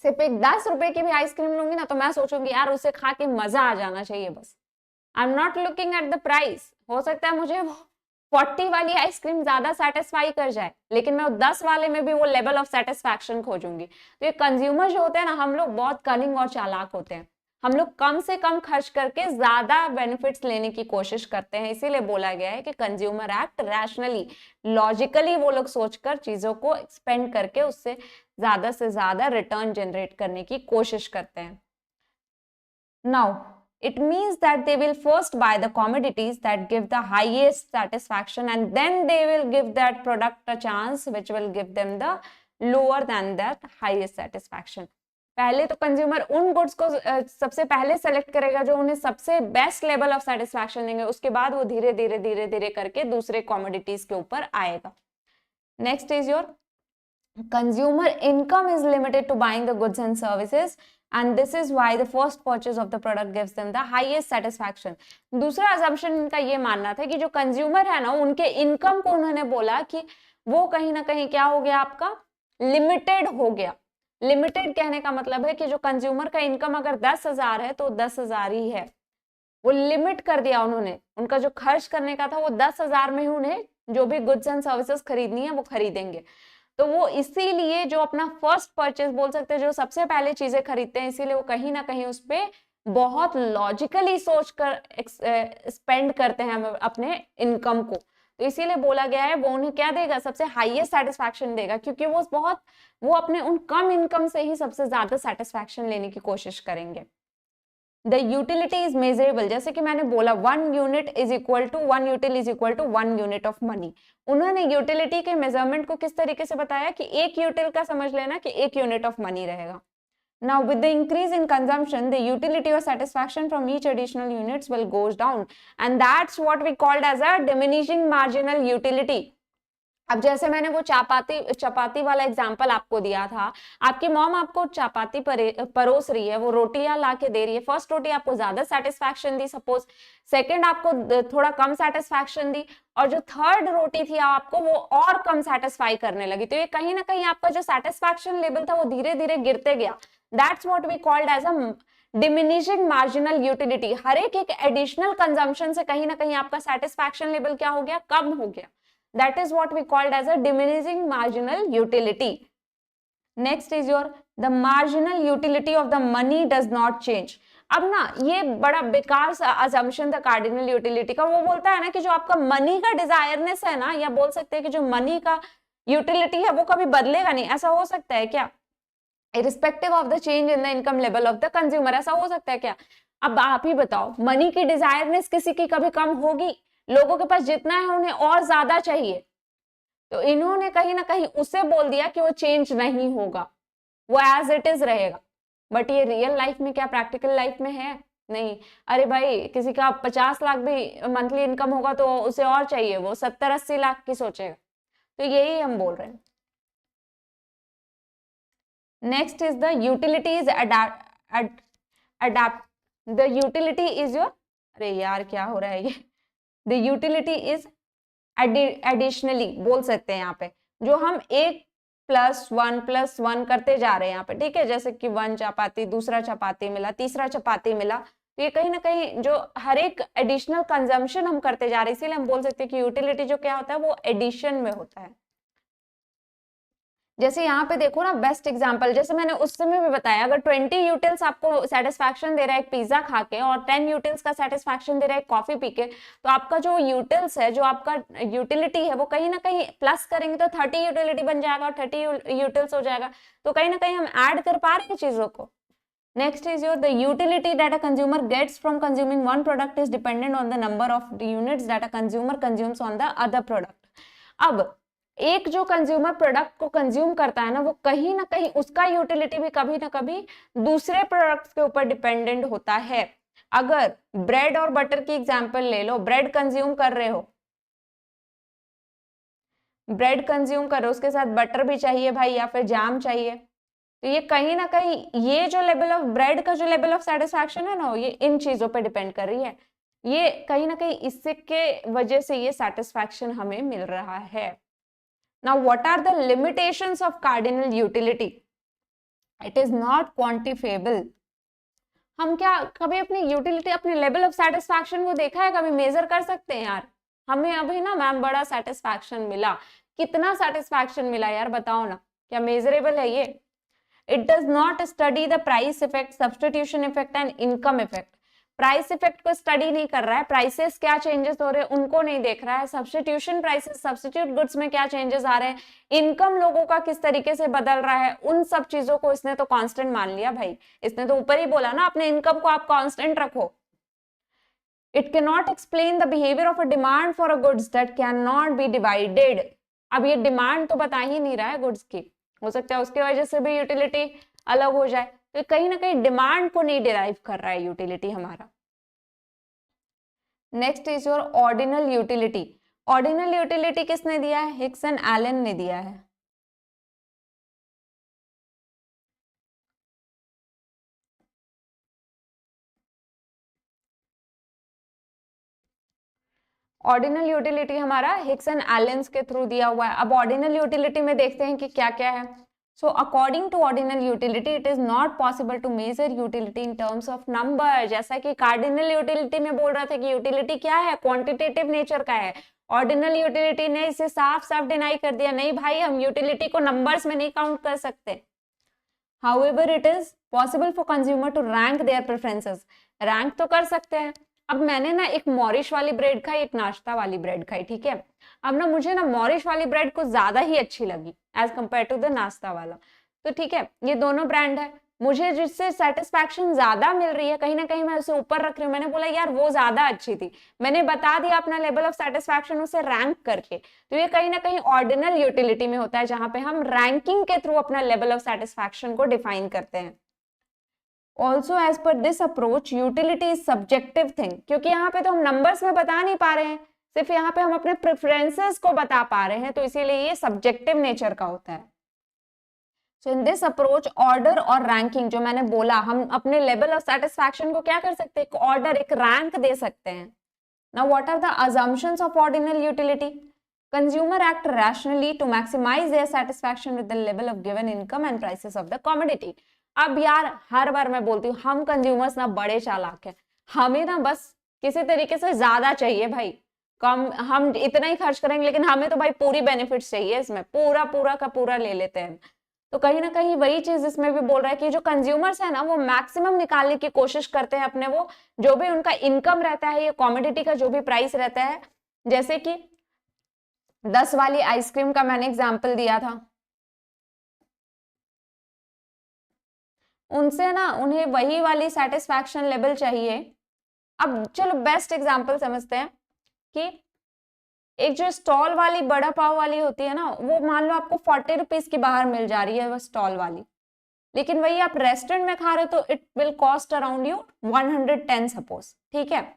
सिर्फ एक 10 रुपए की भी आइसक्रीम लूंगी ना तो मैं सोचूंगी यार उसे खा के मजा आ जाना चाहिए बस। I am not looking at the price. हो सकता है मुझे वो 40 वाली आइसक्रीम ज्यादा सेटिस्फाई कर जाए, लेकिन मैं 10 वाले में भी वो लेवल ऑफ सेटिस्फैक्शन खोजूंगी। तो ये कंज्यूमर जो होते हैं ना, हम लोग बहुत कनिंग और चालाक होते हैं। हम लोग कम से कम खर्च करके ज्यादा बेनिफिट्स लेने की कोशिश करते हैं। इसीलिए बोला गया है कि कंज्यूमर एक्ट रैशनली, लॉजिकली वो लोग सोचकर चीजों को एक्सपेंड करके उससे ज्यादा से ज्यादा रिटर्न जनरेट करने की कोशिश करते हैं। Now it means that they will first buy the commodities that give the highest satisfaction and then they will give that product a chance which will give them the lower than that highest satisfaction। पहले तो consumer उन goods को सबसे पहले select करेगा जो उन्हें सबसे बेस्ट लेवल ऑफ सेटिस्फैक्शन देंगे, उसके बाद वो धीरे धीरे धीरे धीरे करके दूसरे कमोडिटीज के ऊपर आएगा। Next is your consumer income is limited to buying the goods and services, and this is why the first purchase of the product gives them the highest satisfaction. दूसरा assumption इनका ये मानना था कि जो कंज्यूमर है ना, उनके इनकम को उन्होंने बोला कि वो कहीं ना कहीं क्या हो गया, आपका लिमिटेड हो गया। लिमिटेड कहने का मतलब है कि जो कंज्यूमर का इनकम अगर 10,000 है तो 10,000 ही है, वो लिमिट कर दिया उन्होंने। उनका जो खर्च करने का था वो 10,000 में ही उन्हें जो भी गुड्स एंड सर्विसेज खरीदनी है वो खरीदेंगे। तो वो इसीलिए जो अपना फर्स्ट परचेज बोल सकते हैं, जो सबसे पहले चीजें खरीदते हैं, इसीलिए वो कहीं ना कहीं उस पर बहुत लॉजिकली सोच कर स्पेंड करते हैं अपने इनकम को। तो इसीलिए बोला गया है वो उन्हें क्या देगा, सबसे हाईएस्ट सेटिस्फैक्शन देगा, क्योंकि वो अपने उन कम इनकम से ही सबसे ज्यादा सेटिस्फैक्शन लेने की कोशिश करेंगे। द यूटिलिटी इज मेजरेबल, जैसे कि मैंने बोला 1 unit is equal to 1 util is equal to 1 unit of money. उन्होंने यूटिलिटी के मेजरमेंट को किस तरीके से बताया कि 1 यूटिल का समझ लेना कि 1 यूनिट ऑफ मनी रहेगा। Now with the increase in consumption, the utility or satisfaction from each additional units will goes down, and that's what we called as a diminishing marginal utility. अब जैसे मैंने वो चपाती वाला एग्जांपल आपको दिया था, आपकी मॉम आपको चपाती परोस रही है, वो रोटियां ला के दे रही है। फर्स्ट रोटी आपको ज्यादा सेटिस्फैक्शन दी, सपोज सेकंड आपको थोड़ा कम सेटिस्फैक्शन दी, और जो थर्ड रोटी थी आपको वो और कम सेटिस्फाई करने लगी। तो ये कहीं ना कहीं आपका जो सेटिस्फैक्शन लेवल था वो धीरे धीरे गिरते गया। That's what we called as a diminishing marginal utility. हर एक एडिशनल कंजम्पशन से कहीं ना कहीं आपका सेटिस्फैक्शन लेवल क्या हो गया, कम हो गया। That is what we called as a diminishing marginal utility. Next is the marginal utility of the money does not change. अब ना ये बड़ा बेकार सा assumption था कार्डिनल यूटिलिटी का। वो बोलता है ना कि जो आपका मनी का डिजायरनेस है ना, या बोल सकते हैं कि जो मनी का यूटिलिटी है वो कभी बदलेगा नहीं। ऐसा हो सकता है क्या, irrespective of the change in the income level of the consumer? ऐसा हो सकता है क्या? अब आप ही बताओ, मनी की डिजायरनेस किसी की कभी कम होगी? लोगों के पास जितना है उन्हें और ज्यादा चाहिए। तो इन्होंने कहीं ना कहीं उसे बोल दिया कि वो चेंज नहीं होगा, वो एज इट इज रहेगा। बट ये रियल लाइफ में क्या, प्रैक्टिकल लाइफ में है? नहीं। अरे भाई, किसी का 50 लाख भी मंथली इनकम होगा तो उसे और चाहिए, वो 70-80 लाख की सोचेगा। तो यही हम बोल रहे हैं। Next is the utility is adapt the utility is your, अरे यार क्या हो रहा है ये, द यूटिलिटी इज एडिशनली बोल सकते हैं यहाँ पे, जो हम 1+1+1 करते जा रहे हैं यहाँ पे, ठीक है। जैसे कि 1 चपाती, दूसरा चपाती मिला, तीसरा चपाती मिला, तो ये कहीं ना कहीं जो हर एक एडिशनल कंजम्पशन हम करते जा रहे हैं, इसीलिए हम बोल सकते हैं कि यूटिलिटी जो क्या होता है वो एडिशन में होता है। जैसे यहाँ पे देखो ना, बेस्ट एग्जांपल, जैसे मैंने उस समय भी बताया, अगर 20 यूटिल्स आपको सेटिस्फैक्शन दे रहा है एक पिज्जा खा के, और 10 यूटिल्स का सेटिस्फैक्शन दे रहा है कॉफी पी के, तो आपका जो यूटिल्स है, जो आपका यूटिलिटी है, वो कहीं ना कहीं प्लस करेंगे तो 30 यूटिलिटी बन जाएगा और 30 यूटिल्स हो जाएगा। तो कहीं ना कहीं हम ऐड कर पा रहे हैं चीजों को। Next is your the utility that a consumer gets from consuming one product is dependent on the number of units that a consumer consumes on the other product. अब एक जो कंज्यूमर प्रोडक्ट को कंज्यूम करता है ना, वो कहीं ना कहीं उसका यूटिलिटी भी कभी ना कभी दूसरे प्रोडक्ट्स के ऊपर डिपेंडेंट होता है। अगर ब्रेड और बटर की एग्जांपल ले लो, ब्रेड कंज्यूम कर रहे हो, ब्रेड कंज्यूम करो, उसके साथ बटर भी चाहिए भाई, या फिर जैम चाहिए, तो ये कहीं ना कहीं ये जो लेवल ऑफ ब्रेड का जो लेवल ऑफ सेटिस्फैक्शन है ना, ये इन चीजों पे डिपेंड कर रही है। ये कहीं ना कहीं इसके वजह से ये सेटिस्फैक्शन हमें मिल रहा है। Now, what are the limitations of cardinal utility? It is not quantifiable. हम क्या कभी अपनी यूटिलिटी, अपने लेवल ऑफ सेटिस्फैक्शन को देखा है, कभी मेजर कर सकते हैं यार? हमें अभी ना मैम बड़ा सेटिस्फैक्शन मिला, कितना सेटिस्फैक्शन मिला यार बताओ ना, क्या मेजरेबल है ये? It does not study the price effect, substitution effect and income effect. Price effect को स्टडी नहीं कर रहा है, प्राइसेस क्या चेंजेस हो रहे हैं उनको नहीं देख रहा है, सब्स्टिट्यूशन प्राइसेस, सब्स्टिट्यूट गुड्स में क्या चेंजेस आ रहे हैं, इनकम लोगों का किस तरीके से बदल रहा है, उन सब चीजों को इसने तो कांस्टेंट मान लिया भाई। इसने तो ऊपर ही बोला ना, अपने इनकम को आप कांस्टेंट रखो। It can not explain the behaviour of a demand for a goods that can not be divided. अब ये डिमांड तो बता ही नहीं रहा है गुड्स की, हो सकता है उसके वजह से भी यूटिलिटी अलग हो जाए। तो कहीं ना कहीं डिमांड को नहीं डिराइव कर रहा है यूटिलिटी हमारा। Next is your ordinal utility. Ordinal utility किसने दिया है? हिक्स एंड एलन ने दिया है। ऑर्डिनल यूटिलिटी हमारा हिक्स एंड एलेंस के थ्रू दिया हुआ है। अब ऑर्डिनल यूटिलिटी में देखते हैं कि क्या क्या है। So according to ordinal utility it is not possible to measure utility in terms of number. जैसा कि कार्डिनल यूटिलिटी में बोल रहा था कि यूटिलिटी क्या है, क्वांटिटेटिव नेचर का है। ऑर्डिनल यूटिलिटी ने इसे साफ साफ डिनाई कर दिया, नहीं भाई हम यूटिलिटी को नंबर्स में नहीं काउंट कर सकते। However, it is possible for consumer to rank their preferences. Rank तो कर सकते हैं। अब मैंने ना एक मॉरिश वाली ब्रेड खाई, एक नाश्ता वाली ब्रेड खाई, ठीक है। अब ना मुझे ना मॉरिश वाली ब्रेड कुछ ज्यादा ही अच्छी लगी एज कम्पेयर टू द नाश्ता वाला। तो ठीक है, ये दोनों ब्रांड है, मुझे जिससे सेटिस्फैक्शन ज्यादा मिल रही है कहीं ना कहीं मैं उसे ऊपर रख रही हूँ। मैंने बोला यार वो ज्यादा अच्छी थी, मैंने बता दिया अपना लेवल ऑफ सेटिस्फैक्शन उसे रैंक करके। तो ये कहीं ना कहीं ऑर्डिनल यूटिलिटी में होता है, जहां पे हम रैंकिंग के थ्रू अपना लेवल ऑफ सेटिस्फैक्शन को डिफाइन करते हैं। Also as per this approach utility is subjective thing, क्योंकि यहाँ पे तो हम नंबर्स में बता नहीं पा रहे हैं, सिर्फ यहाँ पे हम अपने प्रेफरेंसेस को बता पा रहे हैं, तो इसीलिए ये सब्जेक्टिव नेचर का होता है। सो इन दिस अप्रोच ऑर्डर और रैंकिंग, जो मैंने बोला हम अपने लेवल ऑफ सेटिस्फैक्शन को क्या कर सकते हैं, एक ऑर्डर, एक रैंक दे सकते हैं। Now what are the assumptions of ordinal utility? Consumer act rationally to maximise their satisfaction with the level of given income and prices of the commodity. अब यार हर बार मैं बोलती हूँ हम कंज्यूमर्स ना बड़े चालाक हैं, हमें ना बस किसी तरीके से ज्यादा चाहिए भाई, कम हम इतना ही खर्च करेंगे, लेकिन हमें तो भाई पूरी बेनिफिट्स चाहिए, इसमें पूरा पूरा का पूरा ले लेते हैं। तो कहीं ना कहीं वही चीज इसमें भी बोल रहा है कि जो कंज्यूमर्स है ना वो मैक्सिमम निकालने की कोशिश करते हैं अपने, वो जो भी उनका इनकम रहता है, ये कॉमोडिटी का जो भी प्राइस रहता है, जैसे कि 10 वाली आइसक्रीम का मैंने एग्जांपल दिया था, उनसे ना उन्हें वही वाली सेटिस्फैक्शन लेवल चाहिए। अब चलो बेस्ट एग्जांपल समझते हैं कि एक जो स्टॉल वाली बड़ा पाव वाली होती है ना, वो मान लो आपको 40 रुपीज की बाहर मिल जा रही है वो स्टॉल वाली, लेकिन वही आप रेस्टोरेंट में खा रहे हो तो it will cost around you 110 suppose, ठीक है।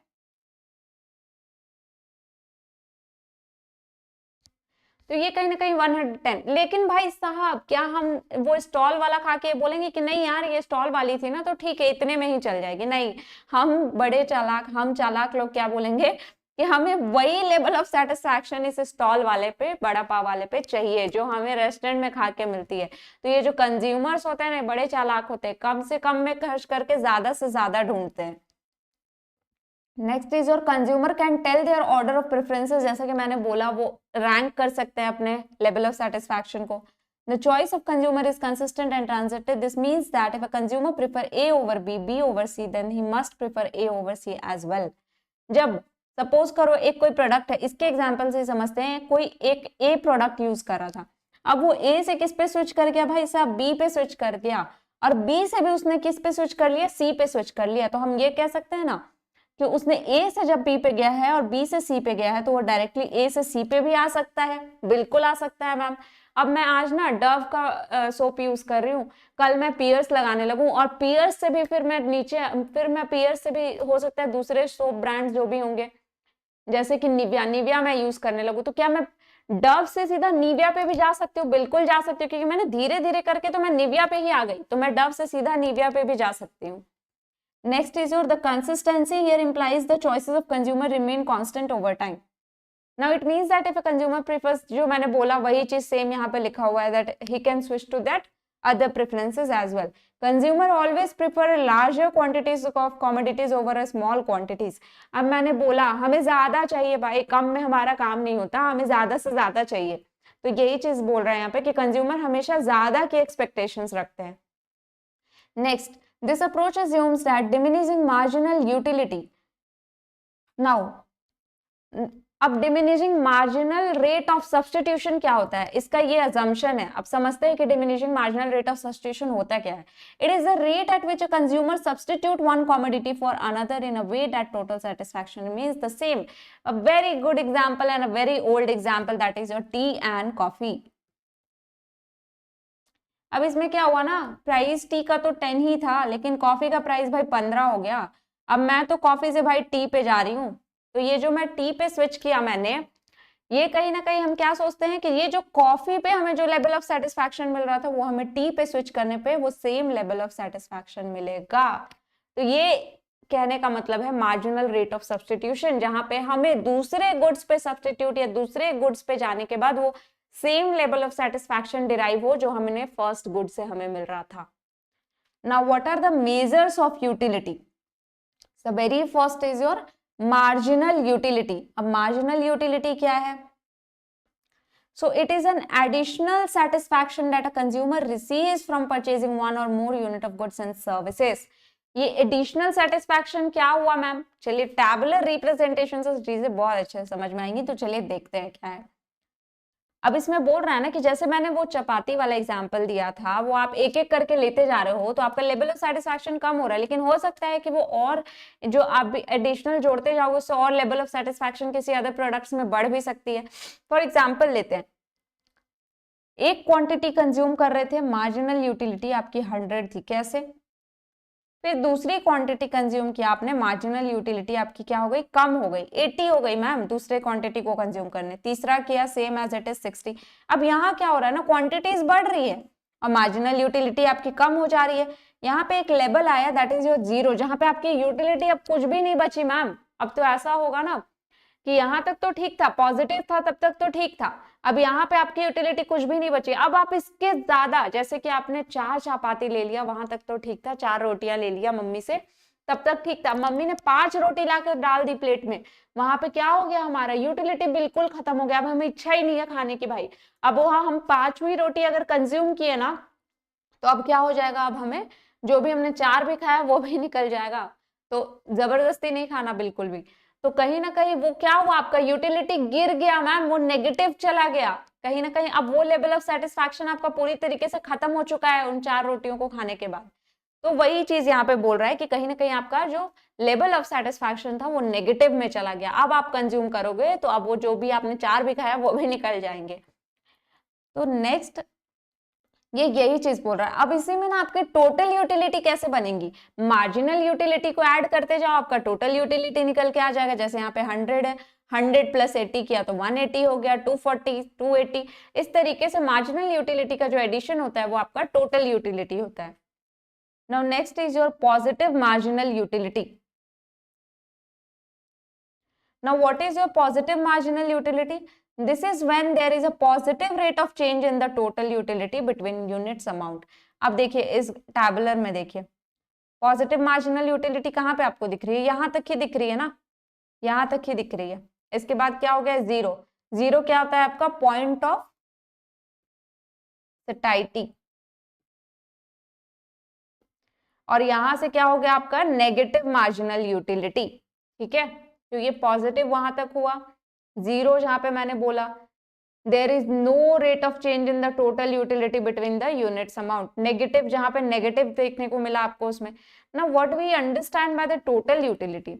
तो ये कहीं ना कहीं 110, लेकिन भाई साहब क्या हम वो स्टॉल वाला खा के बोलेंगे कि नहीं यार ये स्टॉल वाली थी ना तो ठीक है इतने में ही चल जाएगी? नहीं, हम बड़े चालाक, हम चालाक लोग क्या बोलेंगे कि हमें वही लेवल ऑफ सेटिस्फैक्शन इस स्टॉल वाले पे, बड़ा पाव वाले पे चाहिए जो हमें रेस्टोरेंट में खा के मिलती है। तो ये जो कंज्यूमर्स होते हैं ना बड़े चालाक होते हैं, कम से कम में खर्च करके ज्यादा से ज्यादा ढूंढते हैं। Next is your consumer can tell their order of preferences, जैसा कि मैंने बोला वो रैंक कर सकते हैं अपने लेवल ऑफ सेटिस्फैक्शन को। The choice of consumer is consistent and transitive, this means that if a consumer prefer A over B, B over C, then he must prefer A over C as well. जब suppose करो एक कोई product है, इसके example से समझते हैं, कोई एक ए प्रोडक्ट यूज कर रहा था, अब वो ए से किस पे स्विच कर गया भाई साहब, बी पे स्विच कर गया, और बी से भी उसने किस पे स्विच कर लिया, सी पे स्विच कर लिया। तो हम ये कह सकते हैं ना कि उसने ए से जब बी पे गया है और बी से सी पे गया है तो वो डायरेक्टली ए से सी पे भी आ सकता है, बिल्कुल आ सकता है मैम। अब मैं आज ना डव का सोप यूज कर रही हूँ, कल मैं पियर्स लगाने लगूं और पियर्स से भी फिर मैं पियर्स से भी हो सकता है दूसरे सोप ब्रांड्स जो भी होंगे, जैसे कि निविया मैं यूज करने लगूं, तो क्या मैं डव से सीधा निविया पे भी जा सकती हूँ? बिल्कुल जा सकती हूँ, क्योंकि मैंने धीरे धीरे करके तो मैं निविया पे ही आ गई, तो मैं डव से सीधा निविया पे भी जा सकती हूँ। Next is your the consistency here implies the choices of consumer remain constant over time. Now it means that if a consumer prefers, जो मैंने बोला वही चीज सेम यहाँ पे लिखा हुआ है, that he can switch to that other preferences as well. Consumer always prefer larger quantities of commodities over a small quantities. अब मैंने बोला हमें ज्यादा चाहिए भाई, कम में हमारा काम नहीं होता, हमें ज्यादा से ज्यादा चाहिए। तो यही चीज बोल रहे हैं यहाँ पे कि कंज्यूमर हमेशा ज्यादा की एक्सपेक्टेशंस रखते हैं। Next, this approach assumes that diminishing marginal utility. Now, अब diminishing marginal rate of substitution क्या होता है, इसका ये assumption है। अब समझते हैं कि diminishing marginal rate of substitution होता क्या है। It is the rate at which a consumer substitute one commodity for another in a way that total satisfaction remains the same. A very good example and a very old example, that is your tea and coffee. अब इसमें क्या हुआ ना, price T का तो 10 ही था, लेकिन coffee का प्राइस भाई 15 हो गया। अब मैं तो कॉफी से भाई टी पे जा रही हूँ, तो ये जो मैं टी पे स्विच किया मैंने, ये कहीं ना कहीं हम क्या सोचते हैं कि ये जो कॉफी पे हमें जो लेवल ऑफ सेटिस्फैक्शन मिल रहा था वो हमें टी पे स्विच करने पे वो सेम लेवल ऑफ सेटिस्फैक्शन मिलेगा। तो ये कहने का मतलब है मार्जिनल रेट ऑफ सब्स्टिट्यूशन, जहां पे हमें दूसरे गुड्स पे सब्स्टिट्यूट या दूसरे गुड्स पे जाने के बाद वो same level of satisfaction derive हो जो हमने फर्स्ट गुड से हमें मिल रहा था। Now what are the measures of utility? So very first is your marginal utility. अब मार्जिनल यूटिलिटी क्या है? So it is an additional satisfaction that a consumer receives from purchasing one or more unit of goods and services. ये additional satisfaction क्या हुआ ma'am? चलिए tabular representation से चीजें बहुत अच्छे से समझ में आएंगी, तो चलिए देखते हैं क्या है। अब इसमें बोल रहा है ना कि जैसे मैंने वो चपाती वाला एग्जांपल दिया था, वो आप एक एक करके लेते जा रहे हो तो आपका लेवल ऑफ सेटिस्फैक्शन कम हो रहा है, लेकिन हो सकता है कि वो और जो आप एडिशनल जोड़ते जाओगे उससे और लेवल ऑफ सेटिस्फैक्शन किसी अदर प्रोडक्ट्स में बढ़ भी सकती है। फॉर एग्जाम्पल लेते हैं, एक क्वांटिटी कंज्यूम कर रहे थे, मार्जिनल यूटिलिटी आपकी 100 थी, कैसे? फिर दूसरी क्वांटिटी कंज्यूम किया आपने, मार्जिनल यूटिलिटी आपकी क्या हो गई? कम हो गई, 80 हो गई मैम दूसरे क्वांटिटी को कंज्यूम करने। तीसरा किया, सेम एज इट इज 60। अब यहाँ क्या हो रहा है ना, क्वांटिटीज बढ़ रही है और मार्जिनल यूटिलिटी आपकी कम हो जा रही है। यहाँ पे एक लेवल आया दैट इज योर 0, जहां पे आपकी यूटिलिटी अब कुछ भी नहीं बची मैम। अब तो ऐसा होगा ना कि यहाँ तक तो ठीक था, पॉजिटिव था तब तक तो ठीक था, अब यहाँ पे आपकी यूटिलिटी कुछ भी नहीं बची। अब आप इसके ज्यादा, जैसे कि आपने 4 चपाती ले लिया, वहां तक तो ठीक था, 4 रोटियां ले लिया मम्मी से, तब तक ठीक था। मम्मी ने 5 रोटी लाकर डाल दी प्लेट में, वहां पे क्या हो गया, हमारा यूटिलिटी बिल्कुल खत्म हो गया। अब हमें इच्छा ही नहीं है खाने की भाई। अब वहां हम 5वीं रोटी अगर कंज्यूम किए ना, तो अब क्या हो जाएगा, अब हमें जो भी हमने 4 भी खाया वो भी निकल जाएगा। तो जबरदस्ती नहीं खाना बिल्कुल भी। तो कहीं ना कहीं वो क्या हुआ, आपका यूटिलिटी गिर गया मैम, वो नेगेटिव चला गया कहीं ना कहीं। अब वो लेवल ऑफ सेटिस्फैक्शन आपका पूरी तरीके से खत्म हो चुका है उन 4 रोटियों को खाने के बाद। तो वही चीज यहाँ पे बोल रहा है कि कहीं ना कहीं आपका जो लेवल ऑफ सेटिस्फैक्शन था वो नेगेटिव में चला गया। अब आप कंज्यूम करोगे तो अब वो जो भी आपने 4 भी खाया वो भी निकल जाएंगे। तो नेक्स्ट ये यही चीज बोल रहा है। अब इसी में ना आपके टोटल यूटिलिटी कैसे बनेगी, मार्जिनल यूटिलिटी को ऐड करते जाओ, आपका टोटल यूटिलिटी निकल के आ जाएगा। जैसे यहाँ पे 100 है, 100 प्लस 80 किया तो 180 हो गया, 240, 280। इस तरीके से मार्जिनल यूटिलिटी का जो एडिशन होता है वो आपका टोटल यूटिलिटी होता है। Now next is your positive marginal utility. Now, what is your positive marginal utility? This is when there is a positive rate of change in the total utility between units amount. अब देखिए इस tabular में देखिए positive marginal utility कहाँ पे आपको दिख रही है, यहाँ तक ही दिख रही है ना, यहाँ तक ही दिख रही है। इसके बाद क्या हो गया, 0। 0 क्या होता है आपका, पॉइंट ऑफ सैटिस्फैक्शन। और यहां से क्या हो गया आपका नेगेटिव मार्जिनल यूटिलिटी। ठीक है, तो ये पॉजिटिव वहां तक हुआ, 0 जहां पे मैंने बोला there is no rate of change in the total utility between the units amount. Negative जहां पे नेगेटिव देखने को मिला आपको उसमें ना। What we understand by the total utility,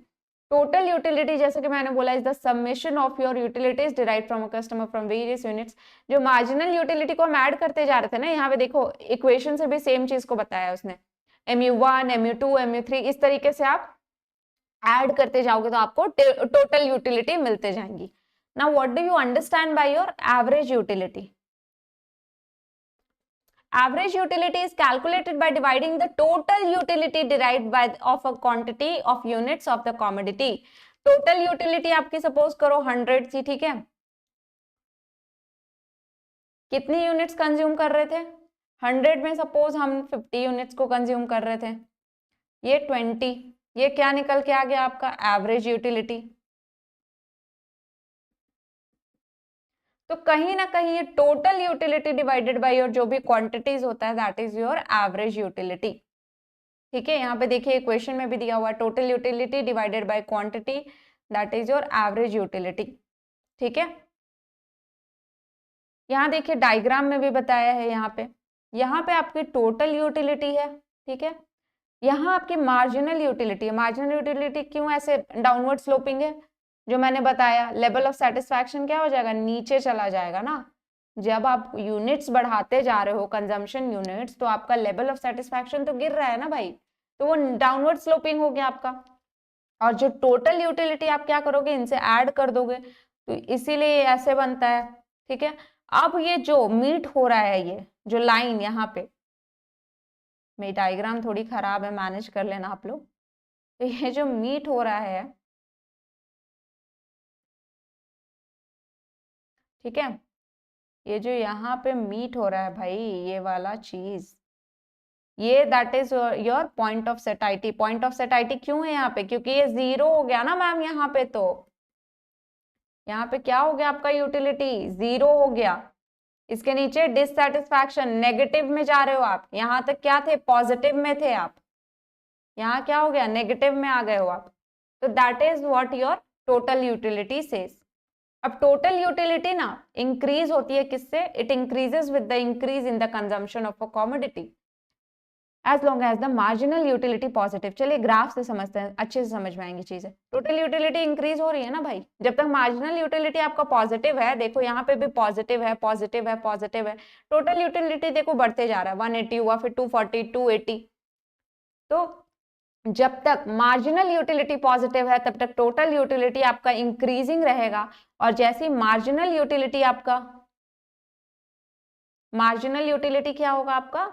total utility जैसे कि मैंने बोला is the summation of your utilities derived from a customer from various units. जो मार्जिनल यूटिलिटी को हम ऐड करते जा रहे थे ना, यहाँ पे देखो इक्वेशन से भी सेम चीज को बताया उसने, MU1, MU2, MU3, इस तरीके से आप ऐड करते जाओगे तो आपको टोटल यूटिलिटी मिलते जाएंगी। Now what do you understand by your average utility? Average utility is calculated by dividing the total utility derived by of a quantity of units of the commodity. Total utility आपकी suppose करो 100 थी, ठीक है, कितनी units consume कर रहे थे, 100 में सपोज हम 50 यूनिट्स को कंज्यूम कर रहे थे, ये 20, ये क्या निकल के आ गया आपका एवरेज यूटिलिटी। तो कहीं ना कहीं ये total utility divided by your जो भी क्वांटिटीज होता है that is your average utility. ठीक है, यहाँ पे देखिए इक्वेशन में भी दिया हुआ है total utility divided by quantity that is your average utility. ठीक है, यहाँ देखिए डायग्राम में भी बताया है, यहाँ पे आपकी टोटल यूटिलिटी है। ठीक है, यहाँ आपकी मार्जिनल यूटिलिटी है। मार्जिनल यूटिलिटी क्यों ऐसे डाउनवर्ड स्लोपिंग है, जो मैंने बताया लेवल ऑफ सेटिस्फैक्शन क्या हो जाएगा, नीचे चला जाएगा ना, जब आप यूनिट्स बढ़ाते जा रहे हो, कंजम्पशन यूनिट्स, तो आपका लेवल ऑफ सेटिस्फैक्शन तो गिर रहा है ना भाई, तो वो डाउनवर्ड स्लोपिंग हो गया आपका। और जो टोटल यूटिलिटी आप क्या करोगे, इनसे ऐड कर दोगे, तो इसीलिए ऐसे बनता है। ठीक है, अब ये जो मीट हो रहा है, ये जो लाइन यहाँ पे, मेरी डायग्राम थोड़ी खराब है, मैनेज कर लेना आप लोग। तो ये जो मीट हो रहा है, ठीक है, ये जो यहाँ पे मीट हो रहा है भाई, ये वाला चीज, ये that is your point of सेटाइटी। Point of सेटाइटी क्यों है यहाँ पे, क्योंकि ये 0 हो गया ना मैम यहाँ पे, तो यहाँ पे क्या हो गया आपका, यूटिलिटी 0 हो गया। इसके नीचे डिससेटिस्फैक्शन, नेगेटिव में जा रहे हो आप, यहाँ तक क्या थे, पॉजिटिव में थे आप, यहाँ क्या हो गया, नेगेटिव में आ गए हो आप। तो that is what your total utility says. अब टोटल यूटिलिटी ना इंक्रीज होती है किससे, it increases with the increase in the consumption of a commodity as long as the marginal utility positive. चलिए ग्राफ से समझते हैं, अच्छे से समझ में आएंगी चीजें। टोटल यूटिलिटी इंक्रीज हो रही है ना भाई, जब तक मार्जिनल यूटिलिटी आपका पॉजिटिव है, देखो यहाँ पे भी पॉजिटिव है, पॉजिटिव है, पॉजिटिव है, टोटल यूटिलिटी देखो बढ़ते जा रहा है, 180 हुआ, फिर 240, 280। तो जब तक मार्जिनल यूटिलिटी पॉजिटिव है, तब तक टोटल यूटिलिटी आपका इंक्रीजिंग रहेगा। और जैसी मार्जिनल यूटिलिटी आपका, मार्जिनल यूटिलिटी क्या होगा आपका,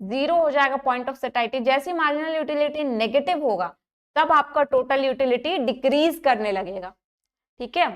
0 हो जाएगा पॉइंट ऑफ सेटाइटी। जैसी मार्जिनल यूटिलिटी नेगेटिव होगा, तब आपका टोटल यूटिलिटी डिक्रीज करने लगेगा। ठीक है,